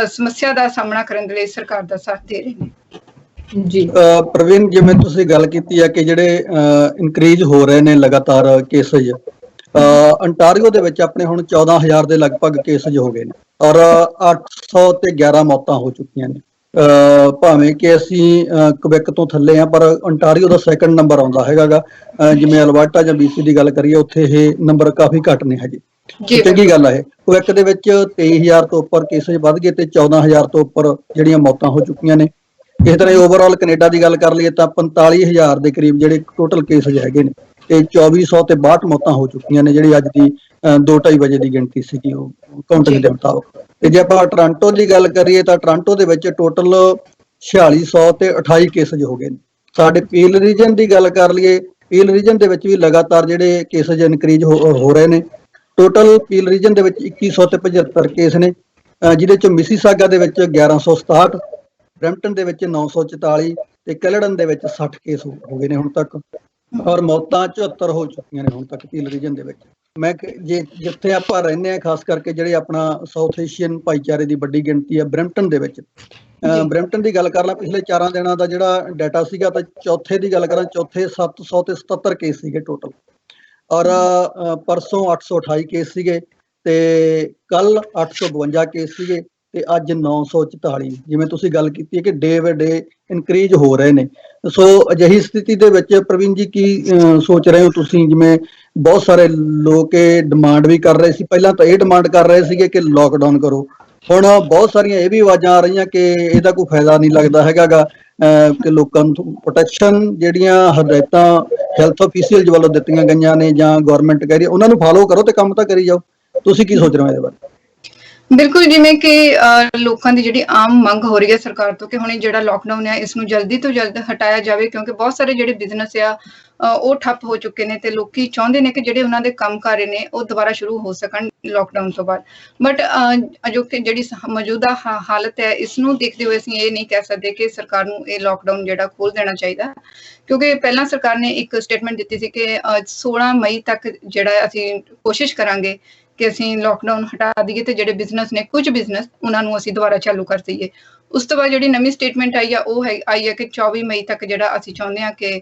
ਸਮੱਸਿਆ ਦਾ ਸਾਹਮਣਾ ਕਰਨ ਦੇ ਲਈ ਸਰਕਾਰ ਦਾ ਸਾਥ ਦੇ ਰਹੇ ਨੇ। ਜੀ ਪ੍ਰਵੀਨ, ਜਿਵੇਂ ਤੁਸੀਂ ਗੱਲ ਕੀਤੀ ਹੈ ਕਿ ਜਿਹੜੇ ਇਨਕਰੀਜ਼ ਹੋ ਰਹੇ ਨੇ ਲਗਾਤਾਰ ਕੇਸਜ, ਅੰਟਾਰੀਓ ਦੇ ਵਿੱਚ ਆਪਣੇ ਹੁਣ 14,000 ਦੇ ਲਗਭਗ ਕੇਸਜ ਹੋ ਗਏ ਨੇ, ਔਰ 811 ਮੌਤਾਂ ਹੋ ਚੁੱਕੀਆਂ ਨੇ। ਭਾਵੇਂ ਕਿ ਅਸੀਂ ਕੁਬੈਕ ਤੋਂ ਥੱਲੇ ਆ, ਪਰ ਅੰਟਾਰੀਓ ਦਾ ਸੈਕੰਡ ਨੰਬਰ ਆਉਂਦਾ ਹੈਗਾ। ਜਿਵੇਂ ਅਲਬਰਟਾ ਜਾਂ BC ਦੀ ਗੱਲ ਕਰੀਏ, ਉੱਥੇ ਇਹ ਨੰਬਰ ਕਾਫੀ ਘੱਟ ਨੇ ਹੈਗੇ। ਚੰਗੀ ਗੱਲ ਹੈ। ਕੁਬੈਕ ਦੇ ਵਿੱਚ 23,000 ਤੋਂ ਉੱਪਰ ਕੇਸਜ ਵੱਧ ਗਏ ਤੇ 14,000 ਤੋਂ ਉੱਪਰ ਜਿਹੜੀਆਂ ਮੌਤਾਂ ਹੋ ਚੁੱਕੀਆਂ ਨੇ। ਇਸ ਤਰ੍ਹਾਂ ਓਵਰਆਲ ਕੈਨੇਡਾ ਦੀ ਗੱਲ ਕਰ ਲਈਏ ਤਾਂ 45,000 ਦੇ ਕਰੀਬ ਜਿਹੜੇ ਟੋਟਲ ਕੇਸਜ ਹੈਗੇ ਨੇ, ਤੇ 2462 ਮੌਤਾਂ ਹੋ ਚੁੱਕੀਆਂ ਨੇ, ਜਿਹੜੀ ਅੱਜ ਦੀ 2:30 ਵਜੇ ਦੀ ਗਿਣਤੀ ਸੀਗੀ ਉਹ ਕਾਊਂਟਿੰਗ ਦੇ ਮੁਤਾਬਕ। ਤੇ ਜੇ ਆਪਾਂ ਟੋਰਾਂਟੋ ਦੀ ਗੱਲ ਕਰੀਏ ਤਾਂ ਟੋਰਾਂਟੋ ਦੇ ਵਿੱਚ ਟੋਟਲ 4600 ਤੇ 28 ਕੇਸਜ ਹੋ ਗਏ ਨੇ। ਸਾਡੇ ਪੀਲ ਰੀਜਨ ਦੀ ਗੱਲ ਕਰ ਲਈਏ, ਪੀਲ ਰੀਜਨ ਦੇ ਵਿੱਚ ਵੀ ਲਗਾਤਾਰ ਜਿਹੜੇ ਕੇਸਜ ਇਨਕਰੀਜ਼ ਹੋ ਰਹੇ ਨੇ। ਟੋਟਲ ਪੀਲ ਰੀਜਨ ਦੇ ਵਿੱਚ 2175 ਕੇਸ ਨੇ, ਜਿਹਦੇ ਚ ਮਿਸੀਸਾਗਾ ਦੇ ਵਿੱਚ 1167, ਬਰੈਂਪਟਨ ਦੇ ਵਿੱਚ 944 ਤੇ ਕੈਲੇਡਨ ਦੇ ਵਿੱਚ 60 ਕੇਸ ਹੋ ਗਏ ਨੇ ਹੁਣ ਤੱਕ, ਔਰ ਮੌਤਾਂ 74 ਹੋ ਚੁੱਕੀਆਂ ਨੇ ਹੁਣ ਤੱਕ ਪੀਲ ਰੀਜਨ ਦੇ ਵਿੱਚ। ਮੈਂ ਜਿੱਥੇ ਆਪਾਂ ਰਹਿੰਦੇ ਹਾਂ, ਖਾਸ ਕਰਕੇ ਜਿਹੜੇ ਆਪਣਾ ਸਾਊਥ ਏਸ਼ੀਅਨ ਭਾਈਚਾਰੇ ਦੀ ਵੱਡੀ ਗਿਣਤੀ ਹੈ ਬਰੈਂਪਟਨ ਦੇ ਵਿੱਚ। ਬਰੈਂਪਟਨ ਦੀ ਗੱਲ ਕਰ ਲਾਂ, ਪਿਛਲੇ 4 ਦਿਨਾਂ ਦਾ ਜਿਹੜਾ ਡਾਟਾ ਸੀਗਾ, ਤਾਂ ਚੌਥੇ ਦੀ ਗੱਲ ਕਰਾਂ, ਚੌਥੇ 777 ਕੇਸ ਸੀਗੇ ਟੋਟਲ, ਔਰ ਪਰਸੋਂ 828 ਕੇਸ ਸੀਗੇ, ਤੇ ਕੱਲ 852 ਕੇਸ ਸੀਗੇ, ਤੇ ਅੱਜ 944। ਜਿਵੇਂ ਤੁਸੀਂ ਗੱਲ ਕੀਤੀ ਹੈ ਕਿ ਡੇ ਬਾਏ ਡੇ ਇਨਕਰੀਜ਼ ਹੋ ਰਹੇ ਨੇ। ਸੋ ਅਜਿਹੀ ਸਥਿਤੀ ਦੇ ਵਿੱਚ ਪ੍ਰਵੀਨ ਜੀ ਕੀ ਸੋਚ ਰਹੇ ਹੋ ਤੁਸੀਂ? ਜਿਵੇਂ ਬਹੁਤ ਸਾਰੇ ਲੋਕ ਇਹ ਡਿਮਾਂਡ ਵੀ ਕਰ ਰਹੇ ਸੀ, ਪਹਿਲਾਂ ਤਾਂ ਇਹ ਡਿਮਾਂਡ ਕਰ ਰਹੇ ਸੀਗੇ ਕਿ ਲੋਕਡਾਊਨ ਕਰੋ, ਹੁਣ ਬਹੁਤ ਸਾਰੀਆਂ ਇਹ ਵੀ ਆਵਾਜ਼ਾਂ ਆ ਰਹੀਆਂ ਕਿ ਇਹਦਾ ਕੋਈ ਫਾਇਦਾ ਨਹੀਂ ਲੱਗਦਾ ਹੈਗਾਗਾ, ਕਿ ਲੋਕਾਂ ਨੂੰ ਪ੍ਰੋਟੈਕਸ਼ਨ ਜਿਹੜੀਆਂ ਹਦਾਇਤਾਂ ਹੈਲਥ ਅਫੀਸ਼ੀਅਲਜ਼ ਵੱਲੋਂ ਦਿੱਤੀਆਂ ਗਈਆਂ ਨੇ ਜਾਂ ਗਵਰਨਮੈਂਟ ਕਹਿ ਰਹੀ ਹੈ, ਉਹਨਾਂ ਨੂੰ ਫਾਲੋ ਕਰੋ ਤੇ ਕੰਮ ਤਾਂ ਕਰੀ ਜਾਓ। ਤੁਸੀਂ ਕੀ ਸੋਚ ਰਹੇ ਹੋ ਇਹਦੇ ਬਾਰੇ? ਬਿਲਕੁਲ, ਜਿਵੇਂ ਕਿ ਲੋਕਾਂ ਦੀ ਜਿਹੜੀ ਆਮ ਮੰਗ ਹੋ ਰਹੀ ਹੈ ਸਰਕਾਰ ਤੋਂ ਕਿ ਹੁਣ ਇਹ ਜਿਹੜਾ ਲੋਕਡਾਊਨ ਹੈ ਇਸ ਨੂੰ ਜਲਦੀ ਤੋਂ ਜਲਦ ਹਟਾਇਆ ਜਾਵੇ, ਕਿਉਂਕਿ ਬਹੁਤ ਸਾਰੇ ਜਿਹੜੇ ਬਿਜ਼ਨਸ ਆ ਉਹ ਠੱਪ ਹੋ ਚੁੱਕੇ ਨੇ, ਤੇ ਲੋਕੀ ਚਾਹੁੰਦੇ ਨੇ ਕਿ ਜਿਹੜੇ ਉਹਨਾਂ ਦੇ ਕੰਮ ਕਾਰ ਨੇ ਉਹ ਦੁਬਾਰਾ ਸ਼ੁਰੂ ਹੋ ਸਕਣ ਲੋਕਡਾਊਨ ਤੋਂ ਬਾਅਦ। ਬਟ ਜੋ ਕਿ ਜਿਹੜੀ ਮੌਜੂਦਾ ਹਾਲਤ ਹੈ, ਇਸ ਨੂੰ ਦੇਖਦੇ ਹੋਏ ਅਸੀਂ ਇਹ ਨਹੀਂ ਕਹਿ ਸਕਦੇ ਕਿ ਸਰਕਾਰ ਨੂੰ ਇਹ ਲੋਕਡਾਊਨ ਜਿਹੜਾ ਖੋਲ੍ਹ ਦੇਣਾ ਚਾਹੀਦਾ, ਕਿਉਂਕਿ ਪਹਿਲਾਂ ਸਰਕਾਰ ਨੇ ਇੱਕ ਸਟੇਟਮੈਂਟ ਦਿੱਤੀ ਸੀ ਕਿ 16 ਮਈ ਤੱਕ ਜਿਹੜਾ ਅਸੀਂ ਕੋਸ਼ਿਸ਼ ਕਰਾਂਗੇ ਕਿ ਅਸੀਂ ਲੋਕਡਾਊਨ ਹਟਾ ਦਈਏ ਤੇ ਜਿਹੜੇ ਬਿਜ਼ਨਸ ਨੇ, ਕੁਝ ਬਿਜ਼ਨਸ, ਉਹਨਾਂ ਨੂੰ ਅਸੀਂ ਦੁਬਾਰਾ ਚਾਲੂ ਕਰ ਦਈਏ। ਉਸ ਤੋਂ ਬਾਅਦ ਜਿਹੜੀ ਨਵੀਂ ਸਟੇਟਮੈਂਟ ਆਈ ਆ ਉਹ ਆਈ ਹੈ ਕਿ 24 ਮਈ ਤੱਕ ਜਿਹੜਾ ਅਸੀਂ ਚਾਹੁੰਦੇ ਹਾਂ ਕਿ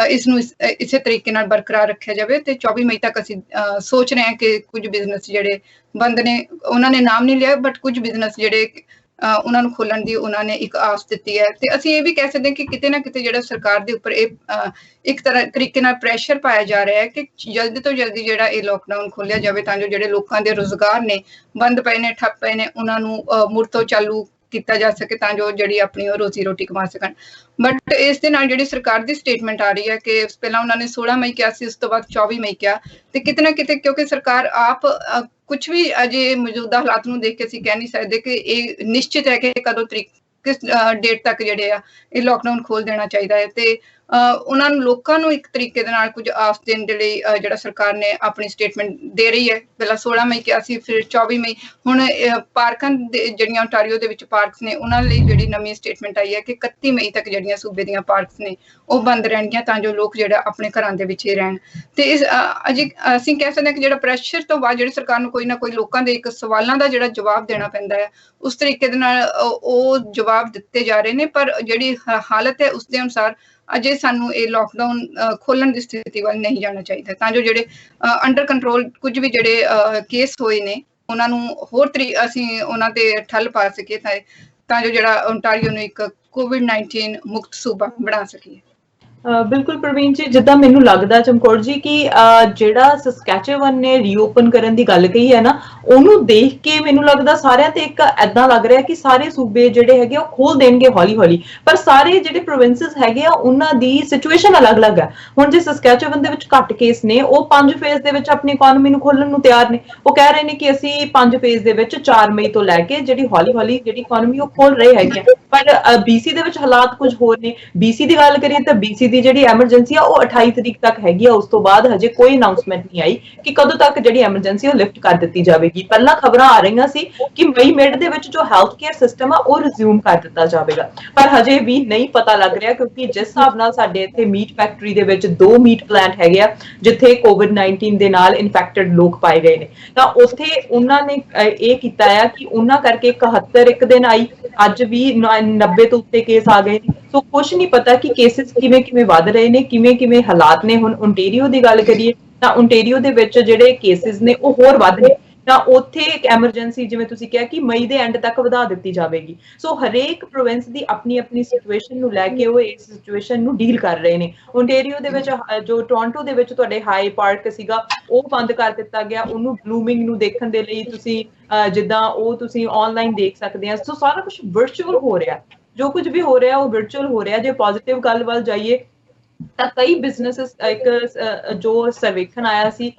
ਇਸ ਨੂੰ ਇਸੇ ਤਰੀਕੇ ਨਾਲ ਬਰਕਰਾਰ ਰੱਖਿਆ ਜਾਵੇ, ਤੇ 24 ਮਈ ਤੱਕ ਅਸੀਂ ਸੋਚ ਰਹੇ ਹਾਂ ਕਿ ਕੁਝ ਬਿਜ਼ਨਸ ਜਿਹੜੇ ਬੰਦ ਨੇ, ਉਹਨਾਂ ਨੇ ਨਾਮ ਨਹੀਂ ਲਿਆ, ਬਟ ਕੁਝ ਬਿਜ਼ਨਸ ਜਿਹੜੇ ਉਹਨਾਂ ਨੂੰ ਖੋਲਣ ਦੀ ਉਹਨਾਂ ਨੇ ਇੱਕ ਆਸ ਦਿੱਤੀ ਹੈ। ਤੇ ਅਸੀਂ ਇਹ ਵੀ ਕਹਿ ਸਕਦੇ ਹਾਂ ਕਿ ਕਿਤੇ ਨਾ ਕਿਤੇ ਜਿਹੜਾ ਸਰਕਾਰ ਦੇ ਉੱਪਰ ਇਹ ਇੱਕ ਤਰੀਕੇ ਨਾਲ ਪ੍ਰੈਸ਼ਰ ਪਾਇਆ ਜਾ ਰਿਹਾ ਹੈ ਕਿ ਜਲਦੀ ਤੋਂ ਜਲਦੀ ਜਿਹੜਾ ਇਹ ਲੋਕਡਾਊਨ ਖੋਲ੍ਹਿਆ ਜਾਵੇ, ਤਾਂ ਜੋ ਜਿਹੜੇ ਲੋਕਾਂ ਦੇ ਰੁਜ਼ਗਾਰ ਨੇ, ਬੰਦ ਪਏ ਨੇ, ਠੱਪ ਪਏ ਨੇ, ਉਹਨਾਂ ਨੂੰ ਮੁੜ ਤੋਂ ਚਾਲੂ ਕੀਤਾ ਜਾ ਸਕੇ, ਤਾਂ ਜੋ ਜਿਹੜੀ ਆਪਣੀ ਰੋਜ਼ੀ ਰੋਟੀ ਕਮਾ ਸਕਣ। ਬਟ ਇਸ ਦੇ ਨਾਲ ਜਿਹੜੀ ਸਰਕਾਰ ਦੀ ਸਟੇਟਮੈਂਟ ਆ ਰਹੀ ਹੈ ਕਿ ਪਹਿਲਾਂ ਉਹਨਾਂ ਨੇ 16 ਮਈ ਕਿਹਾ ਸੀ, ਉਸ ਤੋਂ ਬਾਅਦ 24 ਮਈ ਕਿਹਾ, ਤੇ ਕਿਤੇ ਨਾ ਕਿਤੇ ਕਿਉਂਕਿ ਸਰਕਾਰ ਆਪ ਕੁਝ ਵੀ ਅਜੇ ਮੌਜੂਦਾ ਹਾਲਾਤ ਨੂੰ ਦੇਖ ਕੇ ਅਸੀਂ ਕਹਿ ਨਹੀਂ ਸਕਦੇ ਕਿ ਇਹ ਨਿਸ਼ਚਿਤ ਹੈ ਕਿ ਕਦੋਂ ਕਿਸ ਡੇਟ ਤੱਕ ਜਿਹੜੇ ਆ ਇਹ ਲੋਕਡਾਊਨ ਖੋਲ ਦੇਣਾ ਚਾਹੀਦਾ ਹੈ। ਤੇ ਉਹਨਾਂ ਨੂੰ, ਲੋਕਾਂ ਨੂੰ ਇੱਕ ਤਰੀਕੇ ਦੇ ਨਾਲ ਕੁਝ ਆਸ ਦੇਣ ਦੇ ਲਈ ਜਿਹੜਾ ਸਰਕਾਰ ਨੇ ਆਪਣੀ ਸਟੇਟਮੈਂਟ ਦੇ ਰਹੀ ਹੈ। ਪਹਿਲਾਂ 16 ਮਈ ਕਿਹਾ ਸੀ, ਫਿਰ 24 ਮਈ। ਹੁਣ ਪਾਰਕਾਂ ਦੇ ਜਿਹੜੀਆਂ ਓਨਟਾਰੀਓ ਦੇ ਵਿੱਚ ਪਾਰਕਸ ਨੇ, ਉਹਨਾਂ ਲਈ ਜਿਹੜੀ ਨਵੀਂ ਸਟੇਟਮੈਂਟ ਆਈ ਹੈ ਕਿ 31 ਮਈ ਤੱਕ ਜਿਹੜੀਆਂ ਸੂਬੇ ਦੀਆਂ ਪਾਰਕਸ ਨੇ ਉਹ ਬੰਦ ਰਹਿਣਗੀਆਂ, ਤਾਂ ਜੋ ਲੋਕ ਜਿਹੜਾ ਆਪਣੇ ਘਰਾਂ ਦੇ ਵਿੱਚ ਹੀ ਰਹਿਣ। ਤੇ ਇਸ ਅਜੇ ਅਸੀਂ ਕਹਿ ਸਕਦੇ ਹਾਂ ਕਿ ਜਿਹੜਾ ਪ੍ਰੈਸ਼ਰ ਤੋਂ ਬਾਅਦ ਜਿਹੜੀ ਸਰਕਾਰ ਨੂੰ ਕੋਈ ਨਾ ਕੋਈ ਲੋਕਾਂ ਦੇ ਇੱਕ ਸਵਾਲਾਂ ਦਾ ਜਿਹੜਾ ਜਵਾਬ ਦੇਣਾ ਪੈਂਦਾ ਹੈ, ਉਸ ਤਰੀਕੇ ਦੇ ਨਾਲ ਉਹ ਜਵਾਬ ਦਿੱਤੇ ਜਾ ਰਹੇ ਨੇ। ਪਰ ਜਿਹੜੀ ਹਾਲਤ ਹੈ ਉਸ ਦੇ ਅਨੁਸਾਰ ਅਜੇ ਸਾਨੂੰ ਇਹ ਲੋਕਡਾਊਨ ਖੋਲਣ ਦੀ ਸਥਿਤੀ ਵੱਲ ਨਹੀਂ ਜਾਣਾ ਚਾਹੀਦਾ, ਤਾਂ ਜੋ ਜਿਹੜੇ ਅੰਡਰ ਕੰਟਰੋਲ ਕੁਝ ਵੀ ਜਿਹੜੇ ਕੇਸ ਹੋਏ ਨੇ ਉਹਨਾਂ ਨੂੰ ਹੋਰ ਅਸੀਂ ਉਹਨਾਂ ਤੇ ਠੱਲ ਪਾ ਸਕੀਏ, ਤਾਂ ਜੋ ਜਿਹੜਾ ਓਨਟਾਰੀਓ ਨੂੰ ਇੱਕ COVID-19 ਮੁਕਤ ਸੂਬਾ ਬਣਾ ਸਕੀਏ। ਬਿਲਕੁਲ ਪ੍ਰਵੀਨ ਜੀ, ਜਿੱਦਾਂ ਮੈਨੂੰ ਲੱਗਦਾ ਚਮਕੌਰ ਜੀ ਕਿ ਜਿਹੜਾ ਸਸਕੈਚੇਵਨ ਨੇ ਰੀਓਪਨ ਕਰਨ ਦੀ ਗੱਲ ਕਹੀ ਹੈ ਨਾ, ਉਹਨੂੰ ਦੇਖ ਕੇ ਮੈਨੂੰ ਲੱਗਦਾ ਸਾਰਿਆਂ ਤੇ ਇੱਕ ਏਦਾਂ ਲੱਗ ਰਿਹਾ ਕਿ ਸਾਰੇ ਸੂਬੇ ਜਿਹੜੇ ਹੈਗੇ ਉਹ ਖੋਲ ਦੇਣਗੇ ਹੌਲੀ ਹੌਲੀ, ਪਰ ਸਾਰੇ ਜਿਹੜੇ ਪ੍ਰੋਵਿੰਸਸ ਹੈਗੇ ਆ ਉਹਨਾਂ ਦੀ ਸਿਚੁਏਸ਼ਨ ਅਲੱਗ-ਅਲੱਗ ਹੈ। ਹੁਣ ਜੇ ਸਸਕੈਚੇਵਨ ਦੇ ਵਿੱਚ ਘੱਟ ਕੇਸ ਨੇ, ਉਹ 5 ਫੇਜ਼ ਦੇ ਵਿੱਚ ਆਪਣੀ ਇਕਨੋਮੀ ਨੂੰ ਖੋਲਣ ਨੂੰ ਤਿਆਰ ਨੇ। ਉਹ ਕਹਿ ਰਹੇ ਨੇ ਕਿ ਅਸੀਂ 5 ਫੇਜ਼ ਦੇ ਵਿੱਚ 4 ਮਈ ਤੋਂ ਲੈ ਕੇ ਜਿਹੜੀ ਹੌਲੀ ਹੌਲੀ ਜਿਹੜੀ ਇਕਨੋਮੀ ਉਹ ਖੋਲ ਰਹੇ ਹੈਗੇ ਆ। ਪਰ BC ਦੇ ਵਿੱਚ ਹਾਲਾਤ ਕੁਝ ਹੋਰ ਨੇ। BC ਦੀ ਗੱਲ ਕਰੀਏ ਤਾਂ BC ਦੀ ਜਿਹੜੀ ਐਮਰਜੈਂਸੀ ਆ ਉਹ 28 ਤਰੀਕ ਤੱਕ ਹੈਗੀ ਆ। ਉਸ ਤੋਂ ਬਾਅਦ ਹਜੇ ਕੋਈ ਅਨਾਉਂਸਮੈਂਟ ਨਹੀਂ ਆਈ ਕਿ ਕਦੋਂ ਤੱਕ ਜਿਹੜੀ ਐਮਰਜੈਂਸੀ ਉਹ ਲਿਫਟ ਕਰ ਦਿੱਤੀ ਜਾਵੇਗੀ। ਪਹਿਲਾਂ ਖਬਰਾਂ ਆ ਰਹੀਆਂ ਸੀ ਕਿ ਮਈ ਮਿਡ ਦੇ ਵਿੱਚ ਜੋ ਹੈਲਥ ਕੇਅਰ ਸਿਸਟਮ ਆ ਉਹ ਰਿਜ਼ਿਊਮ ਕਰ ਦਿੱਤਾ ਜਾਵੇਗਾ, ਪਰ ਹਜੇ ਵੀ ਨਹੀਂ ਪਤਾ ਲੱਗ ਰਿਹਾ, ਕਿਉਂਕਿ ਜਿਸ ਹਿਸਾਬ ਨਾਲ ਸਾਡੇ ਇੱਥੇ ਮੀਟ ਫੈਕਟਰੀ ਦੇ ਵਿੱਚ 2 ਮੀਟ ਪਲਾਂਟ ਹੈਗੇ ਆ ਜਿੱਥੇ COVID-19 ਦੇ ਨਾਲ ਇਨਫੈਕਟਡ ਲੋਕ ਪਾਏ ਗਏ ਨੇ, ਤਾਂ ਉੱਥੇ ਉਹਨਾਂ ਨੇ ਇਹ ਕੀਤਾ ਆ ਕਿ ਉਹਨਾਂ ਕਰਕੇ 71 ਇੱਕ ਦਿਨ ਆਈ, ਅੱਜ ਵੀ 90 ਤੋਂ ਉੱਤੇ ਕੇਸ ਆ ਗਏ ਨੇ। ਸੋ ਕੁਛ ਨਹੀਂ ਪਤਾ ਕਿ ਕੇਸਿਸ ਕਿਵੇਂ ਵੱਧ ਰਹੇ ਨੇ, ਕਿਵੇਂ ਹਾਲਾਤ ਨੇ। ਹੁਣ ਓਨਟਾਰੀਓ ਦੀ ਗੱਲ ਕਰੀਏ ਤਾਂ ਓਨਟਾਰੀਓ ਦੇ ਵਿੱਚ ਜਿਹੜੇ ਕੇਸਿਸ ਨੇ ਉਹ ਹੋਰ ਵੱਧ ਨੇ, ਤਾਂ ਉੱਥੇ ਇੱਕ ਐਮਰਜੈਂਸੀ ਜਿਵੇਂ ਤੁਸੀਂ ਕਿਹਾ ਕਿ ਮਈ ਦੇ ਐਂਡ ਤੱਕ ਵਧਾ ਦਿੱਤੀ ਜਾਵੇਗੀ। ਸੋ ਹਰੇਕ ਪ੍ਰੋਵਿੰਸ ਦੀ ਆਪਣੀ ਸਿਚੁਏਸ਼ਨ ਨੂੰ ਲੈ ਕੇ ਉਹ ਇਸ ਸਿਚੁਏਸ਼ਨ ਨੂੰ ਡੀਲ ਕਰ ਰਹੇ ਨੇ। ਓਨਟਾਰੀਓ ਦੇ ਵਿੱਚ ਜੋ ਟੋਰਾਂਟੋ ਦੇ ਵਿੱਚ ਤੁਹਾਡੇ ਹਾਈ ਪਾਰਕ ਸੀਗਾ ਉਹ ਬੰਦ ਕਰ ਦਿੱਤਾ ਗਿਆ, ਉਹਨੂੰ ਬਲੂਮਿੰਗ ਨੂੰ ਦੇਖਣ ਦੇ ਲਈ ਤੁਸੀਂ ਜਿੱਦਾਂ ਉਹ ਤੁਸੀਂ ਆਨਲਾਈਨ ਦੇਖ ਸਕਦੇ ਆ। ਸੋ ਸਾਰਾ ਕੁਝ ਵਰਚੁਅਲ ਹੋ ਰਿਹਾ, ਜੋ ਕੁਝ ਵੀ ਹੋ ਰਿਹਾ ਉਹ ਵਰਚੁਅਲ ਹੋ ਰਿਹਾ। ਜੇ ਪੋਜ਼ਿਟਿਵ ਗੱਲ ਵੱਲ ਜਾਈਏ ਤਾਂ ਕਈ ਬਿਜ਼ਨੈਸਸ ਇੱਕ ਜੋ ਸਰਵੇਖਣ ਆਇਆ ਸੀ